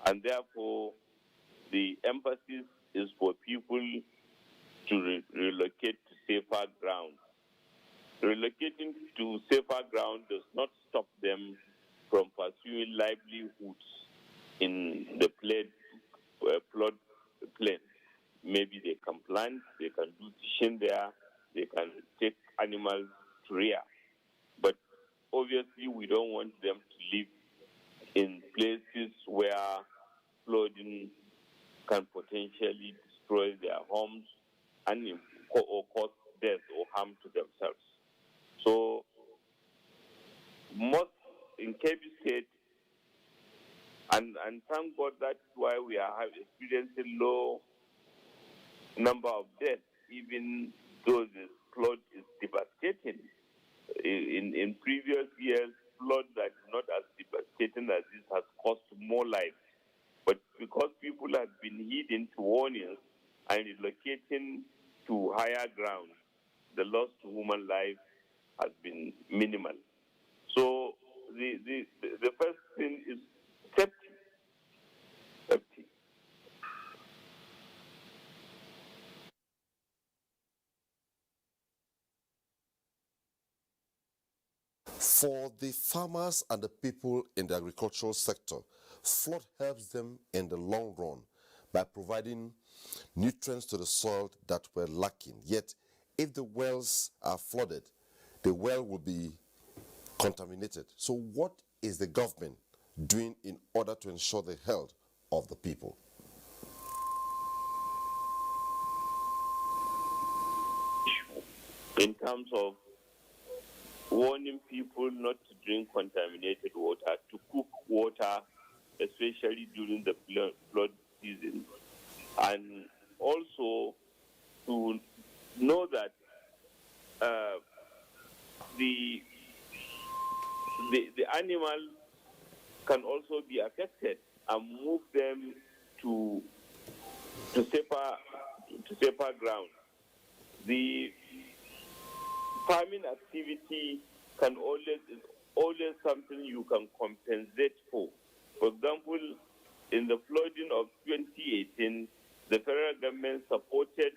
And therefore, the emphasis is for people to relocate to safer ground. Relocating to safer ground does not stop them from pursuing livelihoods in the flood plain. Maybe they can plant, they can do fishing there, they can take animals to rear. But obviously, we don't want them to live in places where flooding can potentially destroy their homes and or cause death or harm to themselves. So, most in Kebbi State, And thank God that's why we are experiencing low number of deaths, even though the flood is devastating. In previous years, floods that are not as devastating as this has cost more lives. But because people have been heeding to warnings and relocating to higher ground, the loss to human life has been minimal. So the first thing is safety. Safety. For the farmers and the people in the agricultural sector, flood helps them in the long run by providing nutrients to the soil that were lacking. Yet, if the wells are flooded, the well will be contaminated. So what is the government doing in order to ensure the health of the people? In terms of warning people not to drink contaminated water, to cook water, especially during the flood season, and also to know that the animal can also be affected and move them to safer ground. The farming activity is always something you can compensate for. For example, in the flooding of 2018, the federal government supported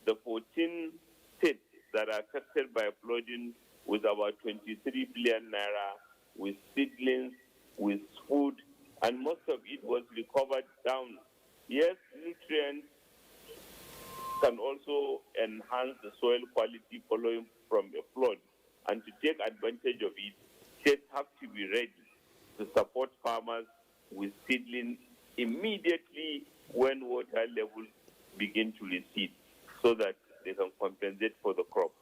the 14 states that are affected by flooding with about 23 billion naira, with seedlings, with food, and most of it was recovered down. Yes, nutrients can also enhance the soil quality following from a flood, and to take advantage of it, states have to be ready to support farmers with seedlings immediately when water levels begin to recede, so that they can compensate for the crop.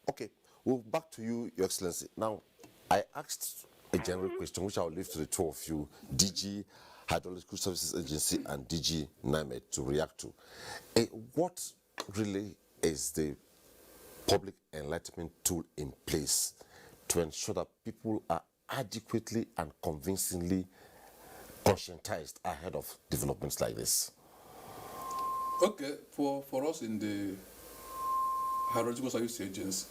Okay, well, back to you, Your Excellency. Now, I asked a general question, which I'll leave to the two of you, DG Hydrological Services Agency and DG NIMED, to react to. What really is the public enlightenment tool in place to ensure that people are adequately and convincingly conscientized ahead of developments like this? Okay, for us in the Hydrological Service Agency,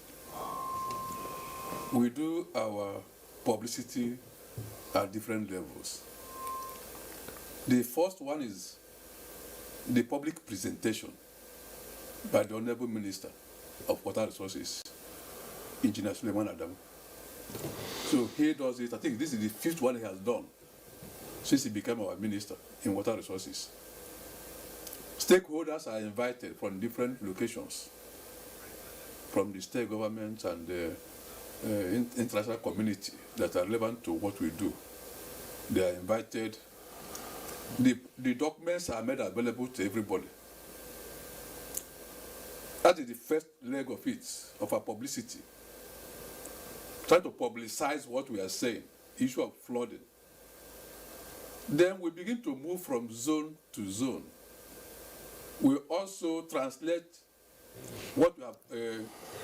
we do our publicity at different levels. The first one is the public presentation by the Honorable Minister of Water Resources, Engineer Suleiman Adam. So he does it. I think this is the fifth one he has done since he became our Minister in Water Resources. Stakeholders are invited from different locations, from the state government and the international community that are relevant to what we do. They are invited. The documents are made available to everybody. That is the first leg of it, of our publicity. Try to publicize what we are saying, issue of flooding. Then we begin to move from zone to zone. We also translate what we have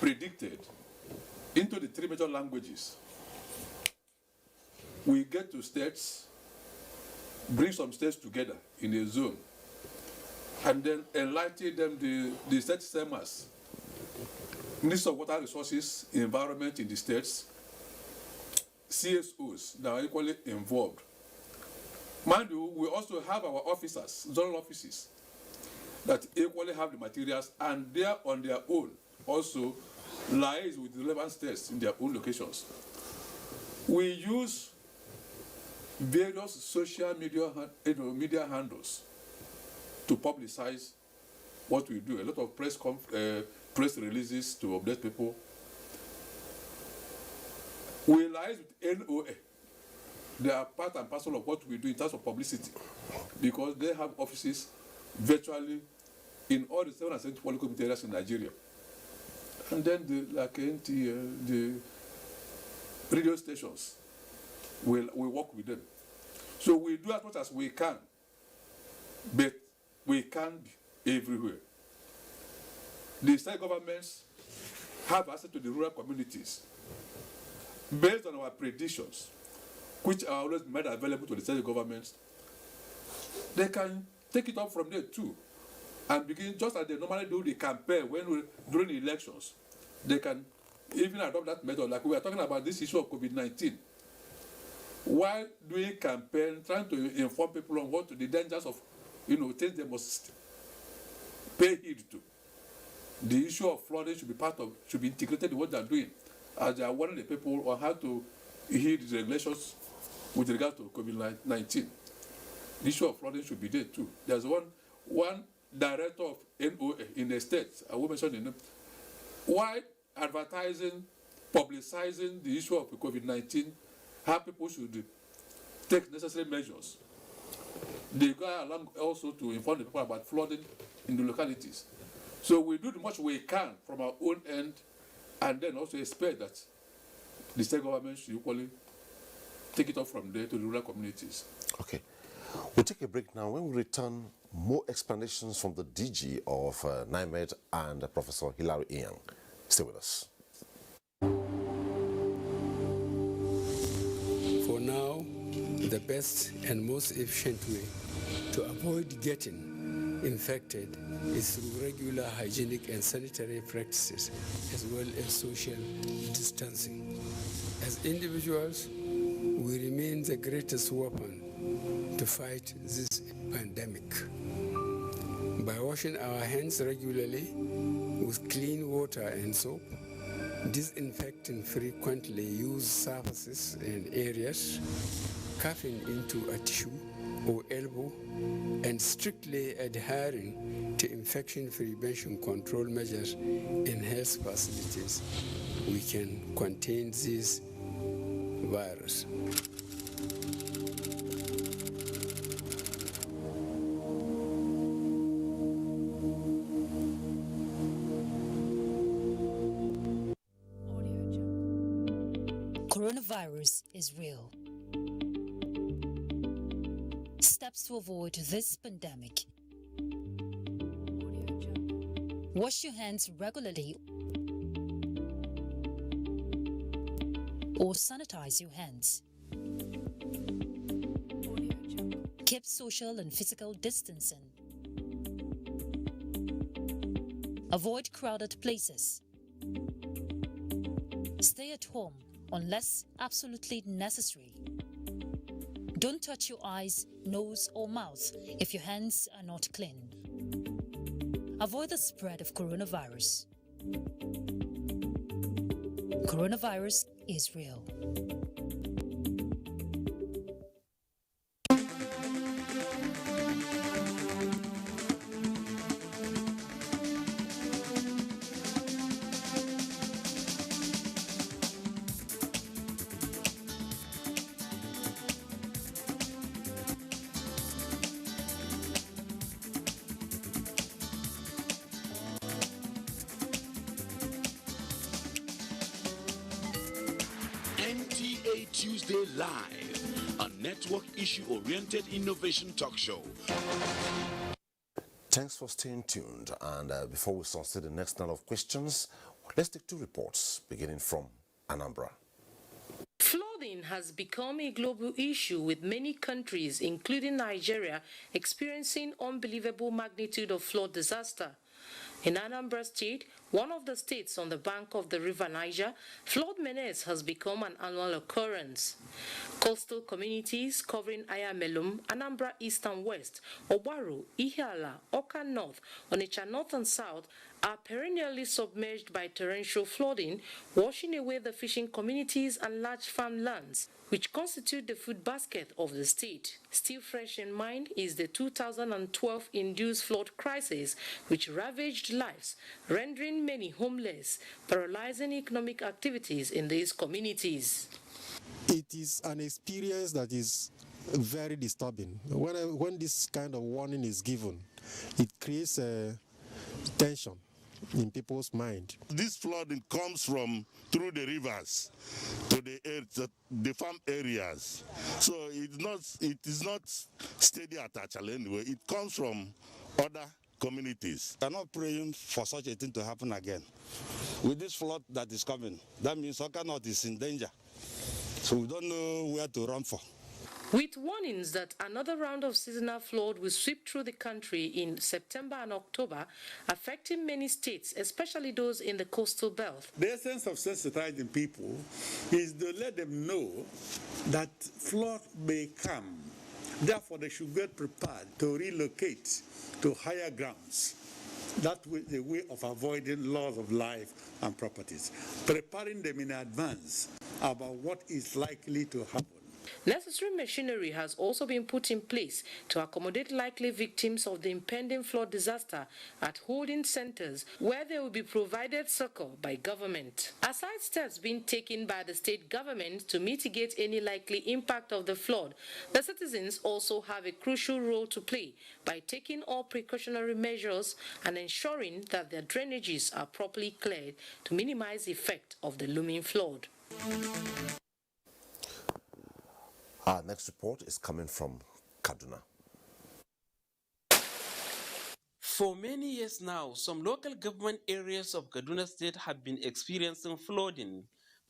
predicted into the three major languages. We get to states, bring some states together in a zone, and then enlighten them, the state SEMAs, Minister of Water Resources, Environment in the states, CSOs that are equally involved. Mind you, we also have our officers, zonal offices, that equally have the materials, and they are on their own also liaise with the relevant states in their own locations. We use various social media handles to publicize what we do. A lot of press releases to update people. We liaise with NOA. They are part and parcel of what we do in terms of publicity, because they have offices virtually in all the 770 polycommunity areas in Nigeria. And then like NTA, the radio stations we work with them. So we do as much as we can, but we can't be everywhere. The state governments have access to the rural communities based on our predictions, which are always made available to the state governments. They can take it up from there too and begin just as they normally do the campaign during the elections. They can even adopt that method, like we are talking about this issue of COVID-19. While doing campaign, trying to inform people on what the dangers of, things they must pay heed to. The issue of flooding should be integrated in what they are doing, as they are warning the people on how to heed the regulations with regard to COVID-19. The issue of flooding should be there too. There's one director of NOA in the state, I will mention the name. Why advertising, publicizing the issue of COVID-19, how people should take necessary measures? They go along also to inform the people about flooding in the localities. So we do the much we can from our own end, and then also expect that the state government should equally take it up from there to the rural communities. Okay. We'll take a break now. When we return, more explanations from the DG of NIMED and Professor Hilary Ian. Stay with us. For now, the best and most efficient way to avoid getting infected is through regular hygienic and sanitary practices, as well as social distancing. As individuals, we remain the greatest weapon to fight this pandemic. By washing our hands regularly with clean water and soap, disinfecting frequently used surfaces and areas, coughing into a tissue or elbow, and strictly adhering to infection prevention control measures in health facilities, we can contain this virus. Coronavirus is real. Steps to avoid this pandemic. Wash your hands regularly or sanitize your hands. Keep social and physical distancing. Avoid crowded places. Stay at home unless absolutely necessary. Don't touch your eyes, nose, or mouth if your hands are not clean. Avoid the spread of coronavirus. Coronavirus is real. NTA Tuesday Live, a network issue-oriented innovation talk show. Thanks for staying tuned. And before we start the next round of questions, let's take two reports, beginning from Anambra. Flooding has become a global issue, with many countries, including Nigeria, experiencing unbelievable magnitude of flood disaster. In Anambra State, one of the states on the bank of the River Niger, flood menace has become an annual occurrence. Coastal communities covering Ayamelum, Anambra East and West, Obaru, Ihiala, Oka North, Onitsha North and South are perennially submerged by torrential flooding, washing away the fishing communities and large farmlands, which constitute the food basket of the state. Still fresh in mind is the 2012 induced flood crisis, which ravaged lives, rendering many homeless, paralyzing economic activities in these communities. It is an experience that is very disturbing. When this kind of warning is given, it creates a tension in people's mind. This flooding comes from through the rivers to the farm areas. So it is not steady at Achale anyway. It comes from other communities. We are not praying for such a thing to happen again. With this flood that is coming, that means Oka North is in danger. So we don't know where to run for. With warnings that another round of seasonal flood will sweep through the country in September and October, affecting many states, especially those in the coastal belt. The essence of sensitizing people is to let them know that flood may come. Therefore, they should get prepared to relocate to higher grounds. That is a way of avoiding loss of life and properties, preparing them in advance about what is likely to happen. Necessary machinery has also been put in place to accommodate likely victims of the impending flood disaster at holding centers where they will be provided succor by government. Aside steps being taken by the state government to mitigate any likely impact of the flood, the citizens also have a crucial role to play by taking all precautionary measures and ensuring that their drainages are properly cleared to minimize the effect of the looming flood. Our next report is coming from Kaduna. For many years now, some local government areas of Kaduna State have been experiencing flooding,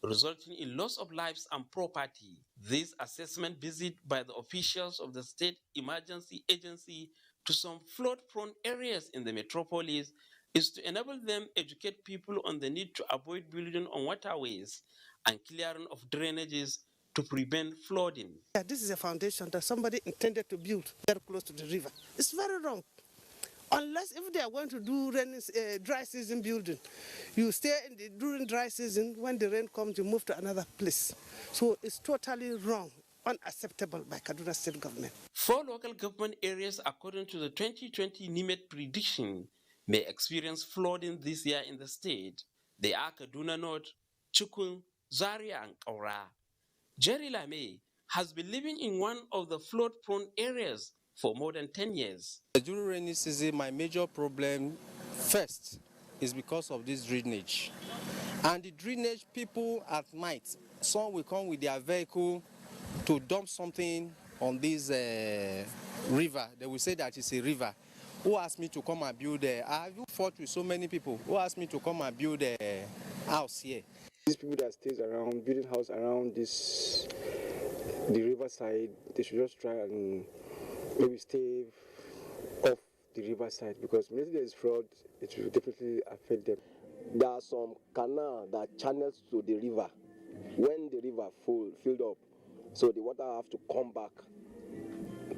resulting in loss of lives and property. This assessment visit by the officials of the State Emergency Agency to some flood-prone areas in the metropolis is to enable them educate people on the need to avoid building on waterways and clearing of drainages to prevent flooding. Yeah, this is a foundation that somebody intended to build very close to the river. It's very wrong. Unless if they are going to do dry season building, you stay during dry season, when the rain comes, you move to another place. So it's totally wrong, unacceptable by Kaduna State government. 4 local government areas, according to the 2020 NIMET prediction, may experience flooding this year in the state. They are Kaduna North, Chukun, Zaria, and Kaura. Jerry Lame has been living in one of the flood-prone areas for more than 10 years. During rainy season, my major problem first is because of this drainage. And the drainage, people at night, some will come with their vehicle to dump something on this river. They will say that it's a river. Who asked me to come and build I've fought with so many people who asked me to come and build a house here. These people that stays around, building house around the riverside, they should just try and maybe stay off the riverside, because immediately there is flood, it will definitely affect them. There are some canals that channels to the river. When the river filled up, so the water have to come back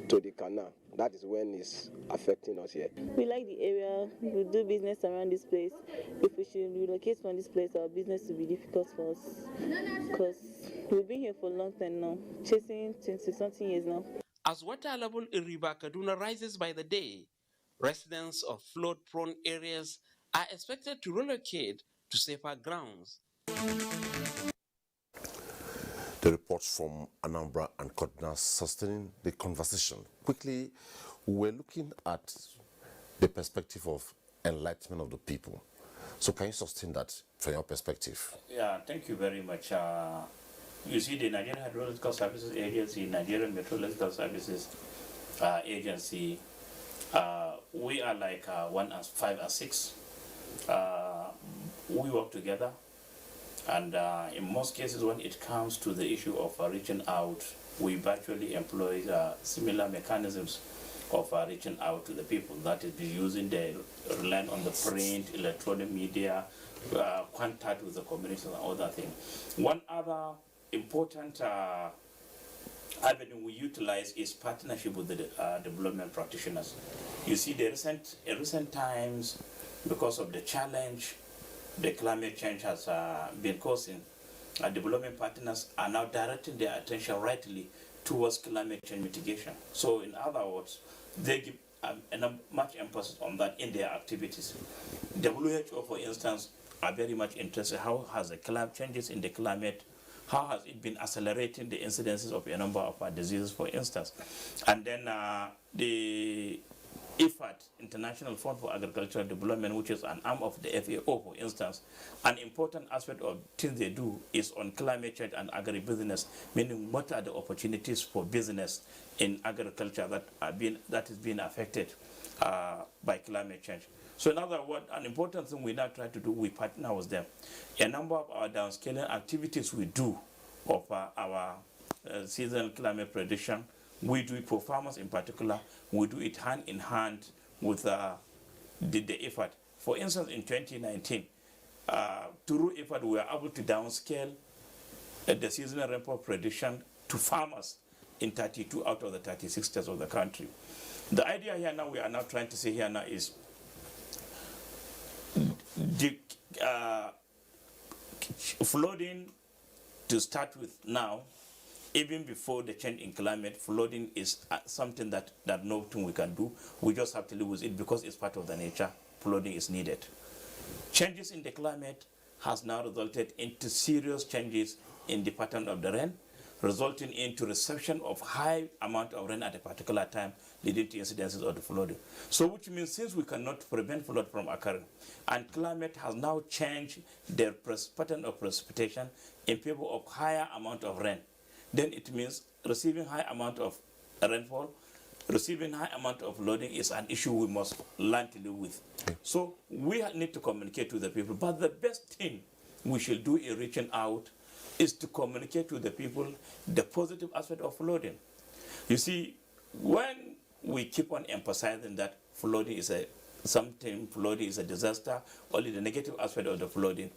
to the canal. That is when it's affecting us here. We like the area, we do business around this place. If we should relocate from this place, our business will be difficult for us, because we've been here for a long time now, chasing 20-something years now. As water level in River Kaduna rises by the day, residents of flood-prone areas are expected to relocate to safer grounds. The reports from Anambra and Kaduna sustaining the conversation. Quickly, we're looking at the perspective of enlightenment of the people. So can you sustain that from your perspective? Yeah, thank you very much. You see, the Nigerian Hydrological Services Agency, Nigerian Meteorological Services Agency, we are like 1 and 5 and 6. We work together. And in most cases, when it comes to the issue of reaching out, we virtually employ similar mechanisms of reaching out to the people. That is, using relying on the print, electronic media, contact with the community and other things. One other important avenue we utilize is partnership with the development practitioners. You see, in recent times, because of the challenge the climate change has been causing, development partners are now directing their attention rightly towards climate change mitigation. So in other words, they give much emphasis on that in their activities. WHO, for instance, are very much interested. How has the climate changes in the climate, how has it been accelerating the incidences of a number of diseases, for instance? And then the IFAD, International Fund for Agricultural Development, which is an arm of the FAO, for instance, an important aspect of things they do is on climate change and agribusiness, meaning what are the opportunities for business in agriculture that is being affected by climate change. So in other words, an important thing we now try to do, we partner with them. A number of our downscaling activities we do of our seasonal climate prediction, we do it for farmers in particular. We do it hand in hand with the effort. For instance, in 2019, through effort, we were able to downscale the seasonal rainfall prediction to farmers in 32 out of the 36 states of the country. The idea here now, we are now trying to say here now is the flooding, to start with now, even before the change in climate, flooding is something that nothing we can do. We just have to live with it because it's part of the nature. Flooding is needed. Changes in the climate has now resulted into serious changes in the pattern of the rain, resulting into reception of high amount of rain at a particular time, leading to incidences of the flooding. So which means since we cannot prevent flood from occurring, and climate has now changed their pattern of precipitation in favor of higher amount of rain, then it means receiving high amount of rainfall, receiving high amount of flooding is an issue we must learn to live with. So we need to communicate to the people, but the best thing we should do in reaching out is to communicate to the people the positive aspect of flooding. You see, when we keep on emphasizing that flooding is flooding is a disaster, only the negative aspect of the flooding.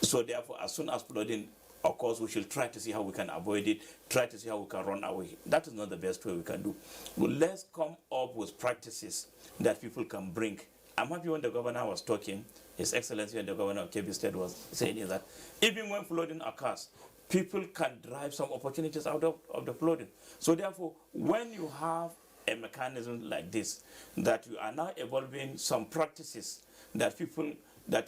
So therefore, as soon as flooding occurs, we should try to see how we can avoid it, try to see how we can run away. That is not the best way we can do. Well, let's come up with practices that people can bring. I'm happy when the governor was talking, His Excellency and the governor of Kebbi State was saying that even when flooding occurs, people can drive some opportunities out of the flooding. So therefore, when you have a mechanism like this, that you are now evolving some practices that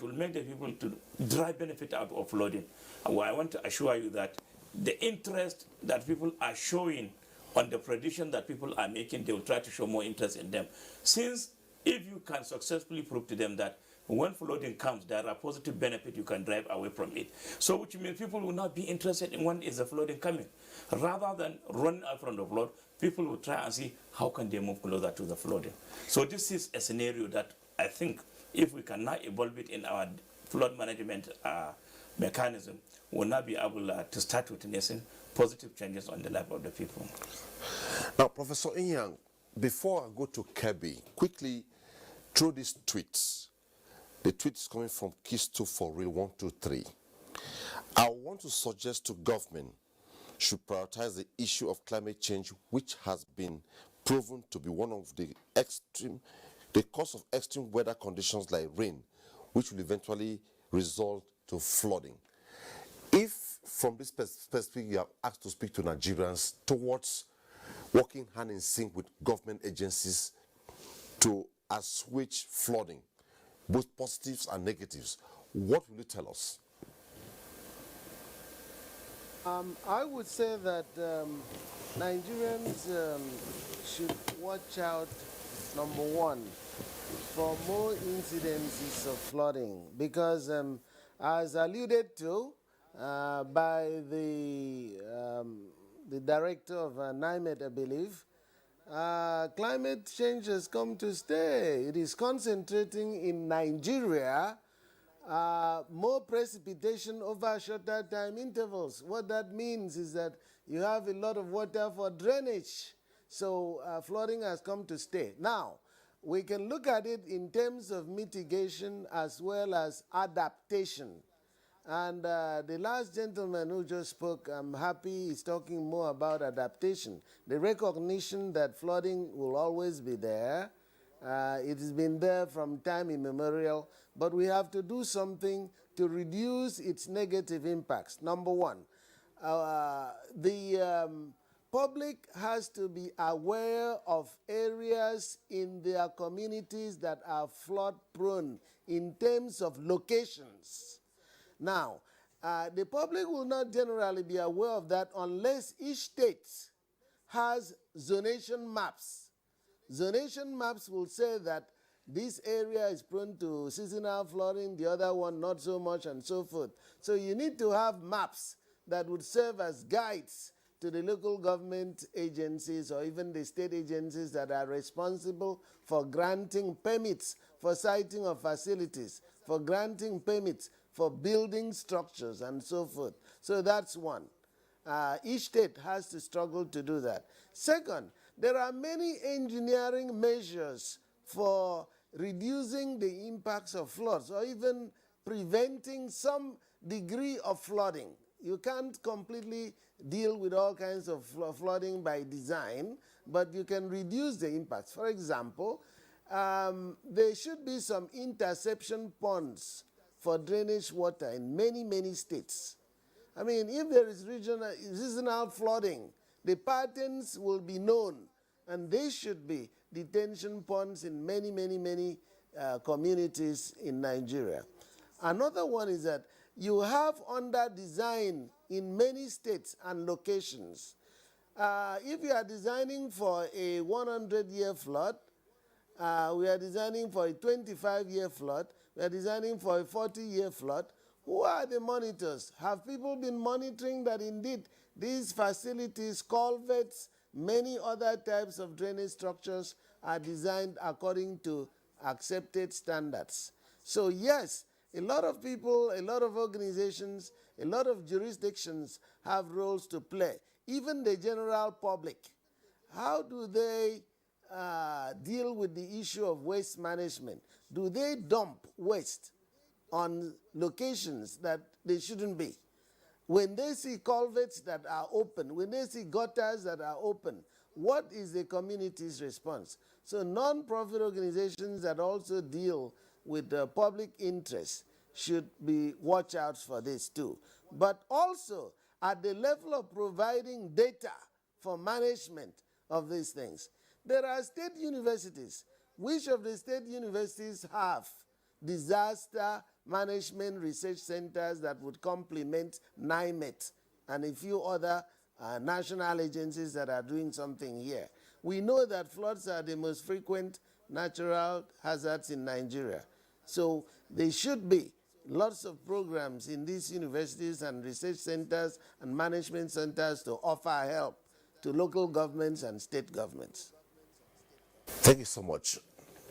will make the people to drive benefit out of flooding. Well, I want to assure you that the interest that people are showing on the prediction that people are making, they will try to show more interest in them. Since if you can successfully prove to them that when flooding comes, there are positive benefits you can drive away from it. So which means people will not be interested in when is the flooding coming. Rather than run out from the flood, people will try and see how can they move closer to the flooding. So this is a scenario that I think if we can now evolve it in our flood management mechanism, we'll now be able to start witnessing positive changes on the life of the people. Now, Professor Inyang, before I go to Kebbi, quickly through these tweets. The tweet is coming from Kisto for Real 123. I want to suggest to government should prioritize the issue of climate change, which has been proven to be one of the cause of extreme weather conditions like rain, which will eventually result to flooding. If from this perspective you are asked to speak to Nigerians towards working hand in sync with government agencies to assuage flooding, both positives and negatives, what will you tell us? I would say that Nigerians should watch out, number one, for more incidences of flooding, because as alluded to by the director of NIMET, I believe, climate change has come to stay. It is concentrating in Nigeria, more precipitation over shorter time intervals. What that means is that you have a lot of water for drainage. So flooding has come to stay. Now, we can look at it in terms of mitigation as well as adaptation. And the last gentleman who just spoke, I'm happy he's talking more about adaptation. The recognition that flooding will always be there. It has been there from time immemorial, but we have to do something to reduce its negative impacts. Number one, the public has to be aware of areas in their communities that are flood prone in terms of locations. Now, the public will not generally be aware of that unless each state has zonation maps. Zonation maps will say that this area is prone to seasonal flooding, the other one not so much, and so forth. So you need to have maps that would serve as guides to the local government agencies or even the state agencies that are responsible for granting permits for siting of facilities, for granting permits for building structures, and so forth. So that's one. Each state has to struggle to do that. Second, there are many engineering measures for reducing the impacts of floods or even preventing some degree of flooding. You can't completely deal with all kinds of flooding by design, but you can reduce the impacts. For example, there should be some interception ponds for drainage water in many, many states. I mean, if there is seasonal flooding, the patterns will be known, and they should be detention ponds in many, many, many communities in Nigeria. Another one is that you have under design in many states and locations. If you are designing for a 100-year flood, we are designing for a 25-year flood, we are designing for a 40-year flood. Who are the monitors? Have people been monitoring that indeed these facilities, culverts, many other types of drainage structures are designed according to accepted standards? So yes, a lot of people, a lot of organizations, a lot of jurisdictions have roles to play. Even the general public. How do they deal with the issue of waste management? Do they dump waste on locations that they shouldn't be? When they see culverts that are open, when they see gutters that are open, what is the community's response? So non-profit organizations that also deal with the public interest should be watch out for this too. But also at the level of providing data for management of these things. There are state universities. Which of the state universities have disaster management research centers that would complement NIMET and a few other national agencies that are doing something here? We know that floods are the most frequent natural hazards in Nigeria. So there should be lots of programs in these universities and research centers and management centers to offer help to local governments and state governments. Thank you so much.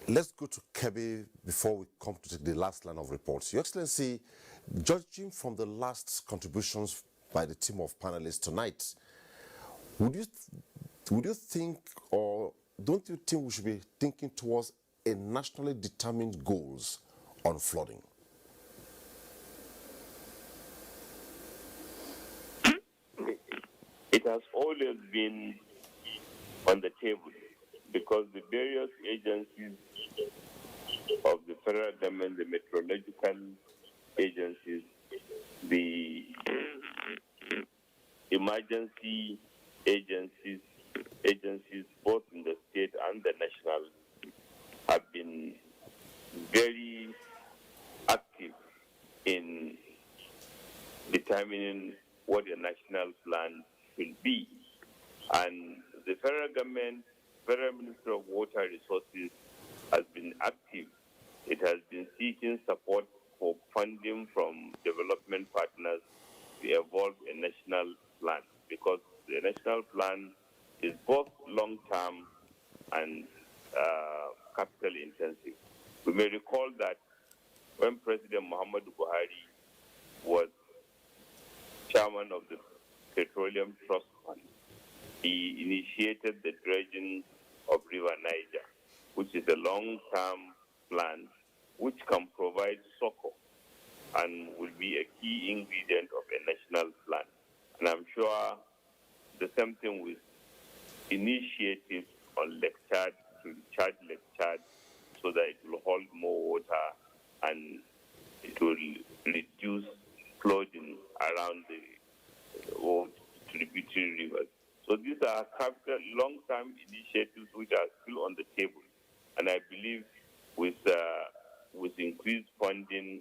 Let's go to Kebbi before we come to the last line of reports. Your Excellency, judging from the last contributions by the team of panelists tonight, would you think, or don't you think we should be thinking towards a nationally determined goals on flooding? It has always been on the table because the various agencies of the federal government, the meteorological agencies, the emergency agencies, both in the state and the national, have been very active in determining what a national plan will be. And the federal government, Federal Ministry of Water Resources has been active. It has been seeking support for funding from development partners to evolve a national plan, because the national plan is both long-term and capital intensive. We may recall that when President Muhammadu Buhari was chairman of the Petroleum Trust Fund, he initiated the dredging of River Niger, which is a long-term plan which can provide succor and will be a key ingredient of a national plan. And I'm sure the same thing with initiatives on Lake Chad to recharge Lake Chad so that it will hold more water and it will reduce flooding around the tributary rivers. So these are capital long-term initiatives which are still on the table. And I believe with increased funding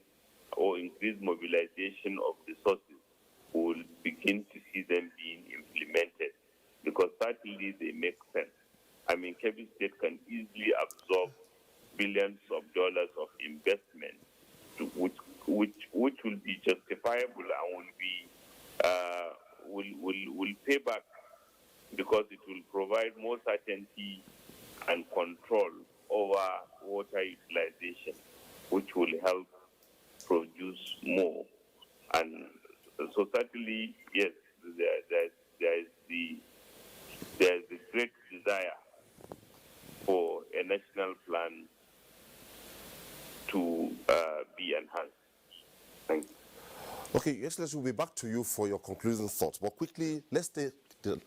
or increased mobilization of resources, we will begin to see them being implemented, because certainly they make sense. I mean, Kebbi State can easily absorb billions of dollars of investment, which will be justifiable and will pay back, because it will provide more certainty and control over water utilization, which will help produce more. And so certainly, yes, there is the great desire for a national plan to be enhanced. Thank you. Okay, yes, we'll be back to you for your concluding thoughts. But quickly, let's take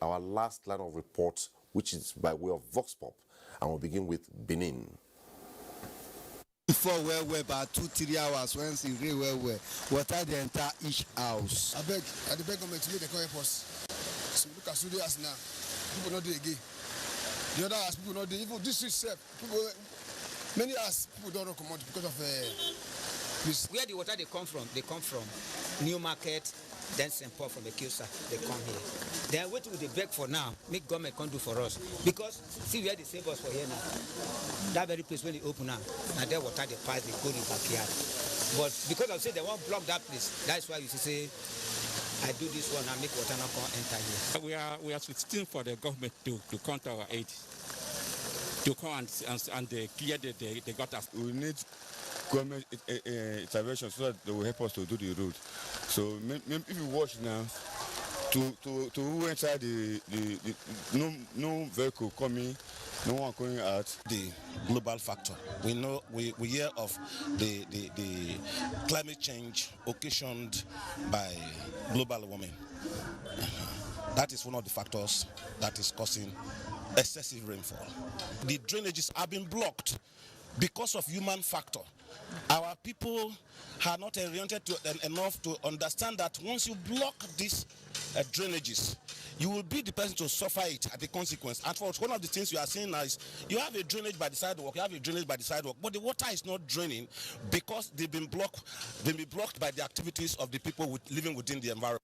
our last line of report, which is by way of Vox Pop, and we'll begin with Benin. Before well, about 2-3 hours, once in real well, water the entire each house. I beg government to make the help us. So look at Sudan as now. People not do again. The other house, people not do. Even this itself, people, many hours, people don't recommend because of this. Where the water they come from New Market, then St. Paul from the Kilsa, they come here. Then what will they beg for now? Make government can do for us. Because see where they save us for here now. That very place when they open now, and there water they pass, they go in the backyard. But because I say they won't block that place, that's why you say I do this one and make water not come enter here. We are soliciting for the government to come to our aid, to come and clear the gutters. We need government intervention so that they will help us to do the road. So if you watch now, to who inside the no vehicle coming, no one coming out. The global factor. We know we hear of the climate change occasioned by global warming. That is one of the factors that is causing excessive rainfall. The drainages have been blocked because of human factor. Our people are not oriented enough to understand that once you block these drainages, you will be the person to suffer it at the consequence. And for one of the things you are saying now is you have a drainage by the sidewalk, but the water is not draining because they've been blocked by the activities of the people living within the environment.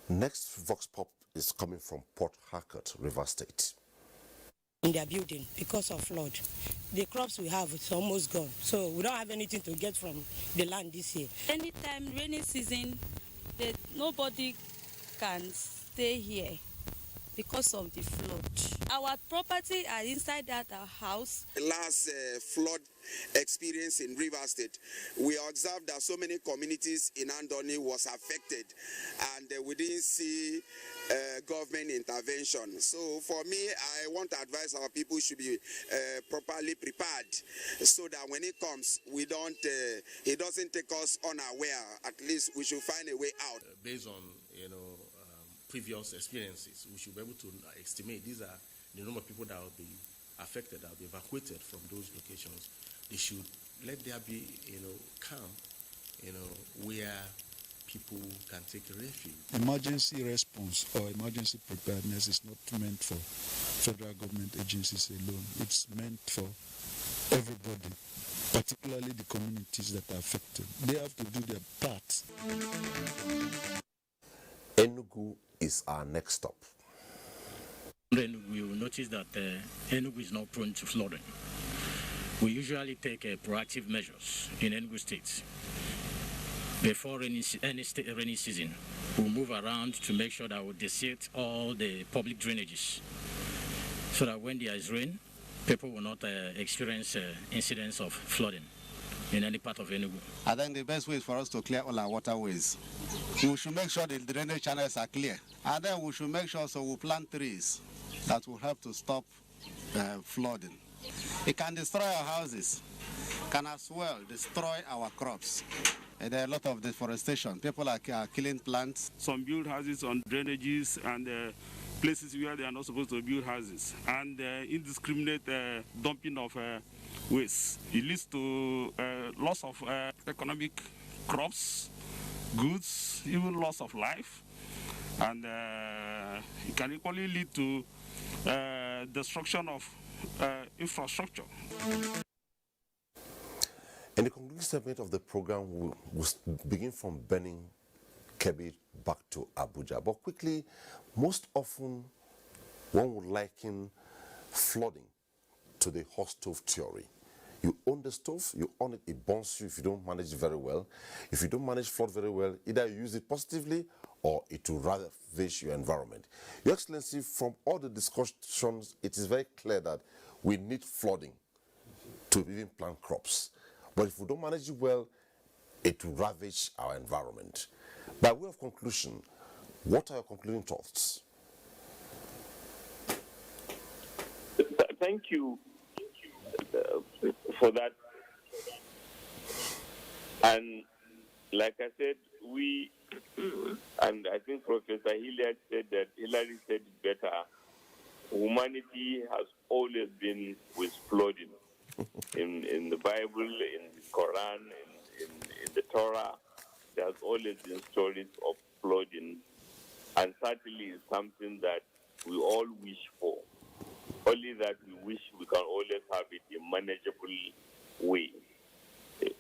Next Vox Pop is coming from Port Harcourt, River State. In their building because of flood. The crops we have, it's almost gone. So we don't have anything to get from the land this year. Anytime rainy season, nobody can stay here because of the flood. Our property are inside that house. Last flood experience in River State, we observed that so many communities in Andoni was affected, and we didn't see government intervention. So for me, I want to advise our people should be properly prepared, so that when it comes, it doesn't take us unaware. At least we should find a way out. Based on previous experiences, we should be able to estimate these are the number of people that will be affected, that will be evacuated from those locations. They should let there be, camp, where people can take refuge. Emergency response or emergency preparedness is not meant for federal government agencies alone. It's meant for everybody, particularly the communities that are affected. They have to do their part. Enugu is our next stop. Then we will notice that Enugu is not prone to flooding. We usually take proactive measures in Enugu State. Before any rainy season, we'll move around to make sure that we desert all the public drainages, so that when there is rain, people will not experience incidents of flooding in any part of Enugu. I think the best way is for us to clear all our waterways. We should make sure the drainage channels are clear. And then we should make sure we plant trees that will help to stop flooding. It can destroy our houses, can as well destroy our crops. And there are a lot of deforestation. People are killing plants. Some build houses on drainages and places where they are not supposed to build houses. And indiscriminate dumping of waste. It leads to loss of economic crops, goods, even loss of life. And it can equally lead to destruction of infrastructure. In the concluding segment of the program, we'll begin from Benin, Kebbi, back to Abuja. But quickly, most often one would liken flooding to the hot stove theory. You own the stove, you own it, it burns you if you don't manage it very well. If you don't manage flood very well, either you use it positively or it will ravage your environment. Your Excellency, from all the discussions, it is very clear that we need flooding to even plant crops. But if we don't manage it well, it will ravage our environment. By way of conclusion, what are your concluding thoughts? Thank you for that. And like I said, and I think Professor Hillary said it better, humanity has always been with flooding. In the Bible, in the Quran, in the Torah, there has always been stories of flooding, and certainly is something that we all wish for. Only that we wish we can always have it in a manageable way.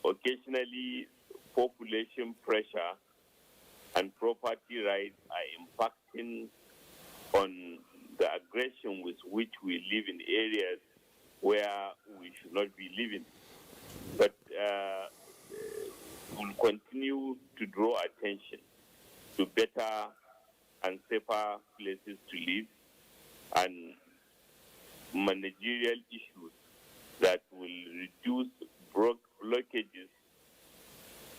Occasionally, population pressure and property rights are impacting on the aggression with which we live in areas where we should not be living. But we'll continue to draw attention to better and safer places to live and managerial issues that will reduce blockages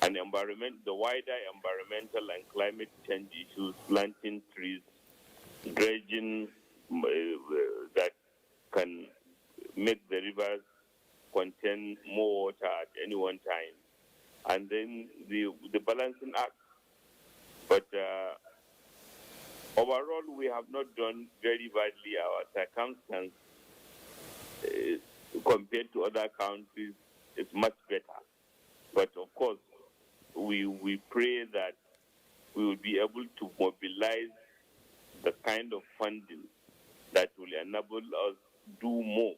and the wider environmental and climate change issues, planting trees, dredging that can make the rivers contain more water at any one time, and then the balancing act. But overall, we have not done very badly. Our circumstance compared to other countries is much better. But of course, we pray that we will be able to mobilize the kind of funding that will enable us do more,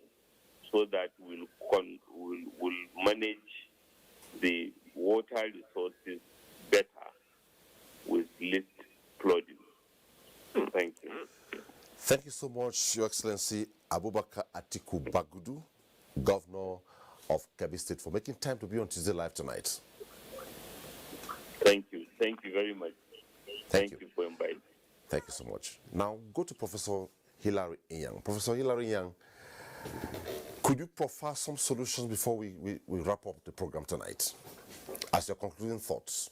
so that we'll manage the water resources better with less flooding. Thank you. Thank you so much, Your Excellency Abubakar Atiku Bagudu, Governor of Kebbi State, for making time to be on Tuesday Live tonight. Thank you. Thank you very much. Thank you for inviting. Thank you so much. Now, go to Professor Hilary Inyang. Professor Hilary Inyang, could you proffer some solutions before we wrap up the program tonight, as your concluding thoughts?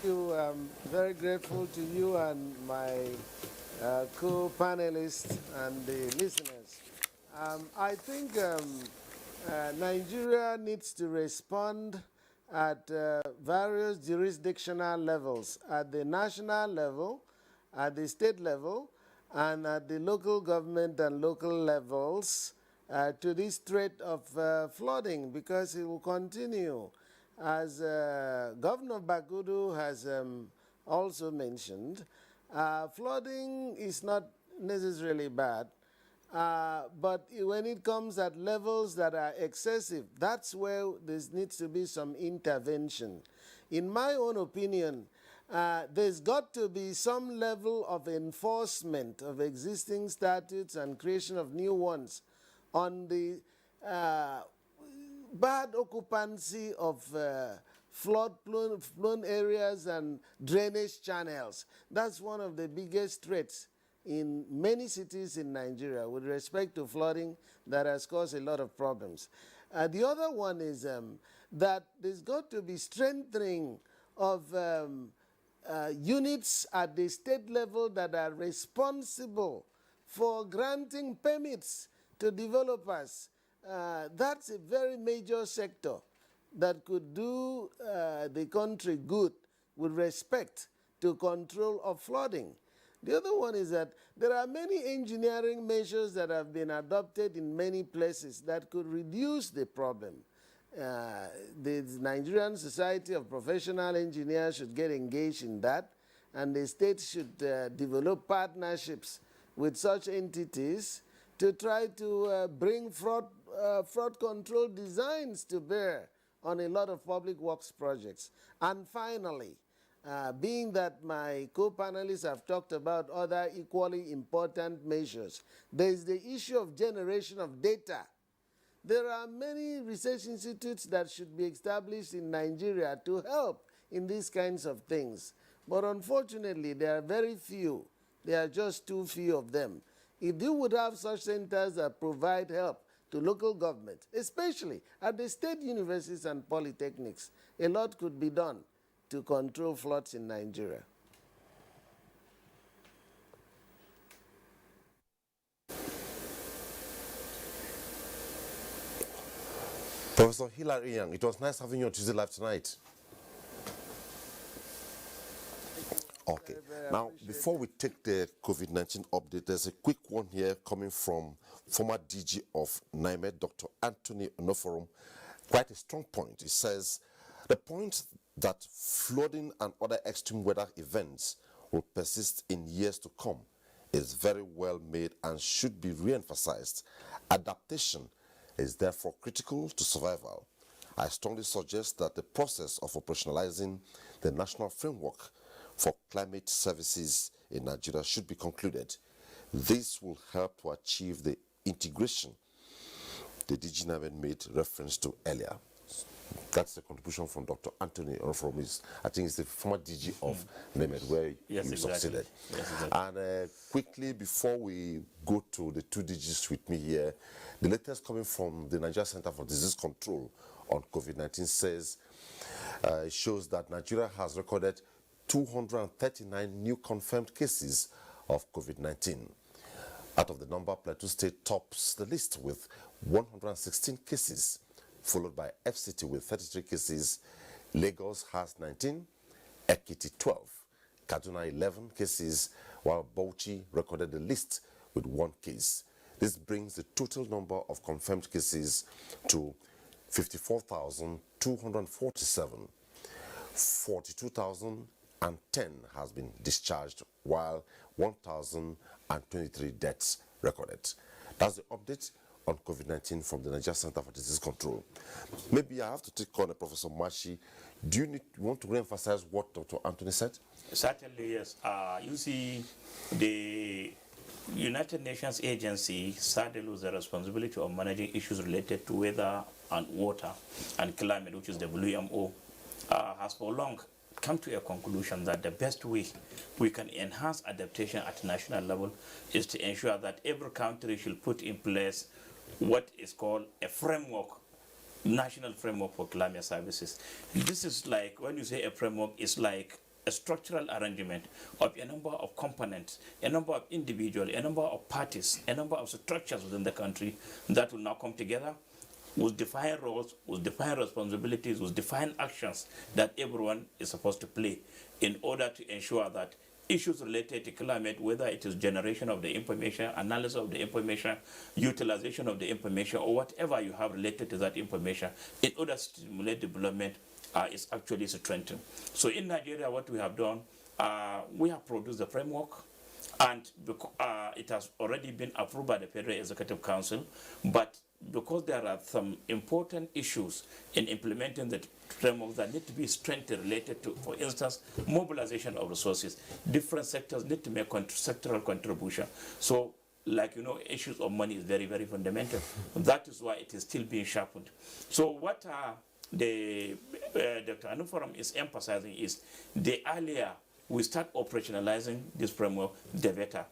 I'm very grateful to you and my co-panelists and the listeners. I think Nigeria needs to respond at various jurisdictional levels, at the national level, at the state level, and at the local government and local levels to this threat of flooding, because it will continue. As Governor Bagudu has also mentioned, flooding is not necessarily bad, but when it comes at levels that are excessive, that's where there needs to be some intervention. In my own opinion, there's got to be some level of enforcement of existing statutes and creation of new ones on the bad occupancy of flood-prone areas and drainage channels. That's one of the biggest threats in many cities in Nigeria with respect to flooding that has caused a lot of problems. The other one is that there's got to be strengthening of units at the state level that are responsible for granting permits to developers. That's a very major sector that could do the country good with respect to control of flooding. The other one is that there are many engineering measures that have been adopted in many places that could reduce the problem. The Nigerian Society of Professional Engineers should get engaged in that, and the state should develop partnerships with such entities to try to bring fraud control designs to bear on a lot of public works projects. And finally, being that my co-panelists have talked about other equally important measures, there is the issue of generation of data. There are many research institutes that should be established in Nigeria to help in these kinds of things. But unfortunately, there are very few. There are just too few of them. If you would have such centers that provide help to local governments, especially at the state universities and polytechnics, a lot could be done to control floods in Nigeria. Professor Hilary Young, it was nice having you on Tuesday Live tonight. Okay, now before we take the COVID-19 update, there's a quick one here coming from former DG of NIMED, Dr. Anthony Onoforum. Quite a strong point. He says, the point that flooding and other extreme weather events will persist in years to come is very well made and should be re-emphasized. Adaptation is therefore critical to survival. I strongly suggest that the process of operationalizing the national framework for climate services in Nigeria should be concluded. This will help to achieve the integration the DG NIMED made reference to earlier. That's the contribution from Dr. Anthony Onoforum. I think it's the former DG of NIMED where you succeeded. Yes, exactly. And quickly, before we go to the two DGs with me here, the latest coming from the Nigeria Center for Disease Control on COVID-19 says, it shows that Nigeria has recorded 239 new confirmed cases of COVID-19. Out of the number, Plateau State tops the list with 116 cases, followed by FCT with 33 cases. Lagos has 19, Ekiti 12, Kaduna 11 cases, while Bauchi recorded the least with 1 case. This brings the total number of confirmed cases to 54,247. 42,010 has been discharged, while 1,023 deaths recorded. That's the update on COVID-19 from the Nigeria Center for Disease Control. Maybe I have to take on Professor Mashi. Do you want to re-emphasize what Dr. Anthony said? Certainly, yes. You see, the United Nations agency saddled with the responsibility of managing issues related to weather and water and climate, which is the WMO, has for long come to a conclusion that the best way we can enhance adaptation at national level is to ensure that every country should put in place what is called a framework, national framework for climate services. This is like, when you say a framework, it's like a structural arrangement of a number of components, a number of individuals, a number of parties, a number of structures within the country that will now come together with defined roles, with defined responsibilities, with defined actions that everyone is supposed to play in order to ensure that issues related to climate, whether it is generation of the information, analysis of the information, utilization of the information, or whatever you have related to that information, in order to stimulate development, is actually strengthened. So in Nigeria, what we have done, we have produced a framework, and it has already been approved by the Federal Executive Council, but because there are some important issues in implementing the framework that need to be strengthened related to, for instance, mobilization of resources. Different sectors need to make sectoral contribution. So, like, you know, issues of money is very, very fundamental. That is why it is still being sharpened. So what Dr. Onoforum is emphasizing is the earlier we start operationalizing this framework, the better.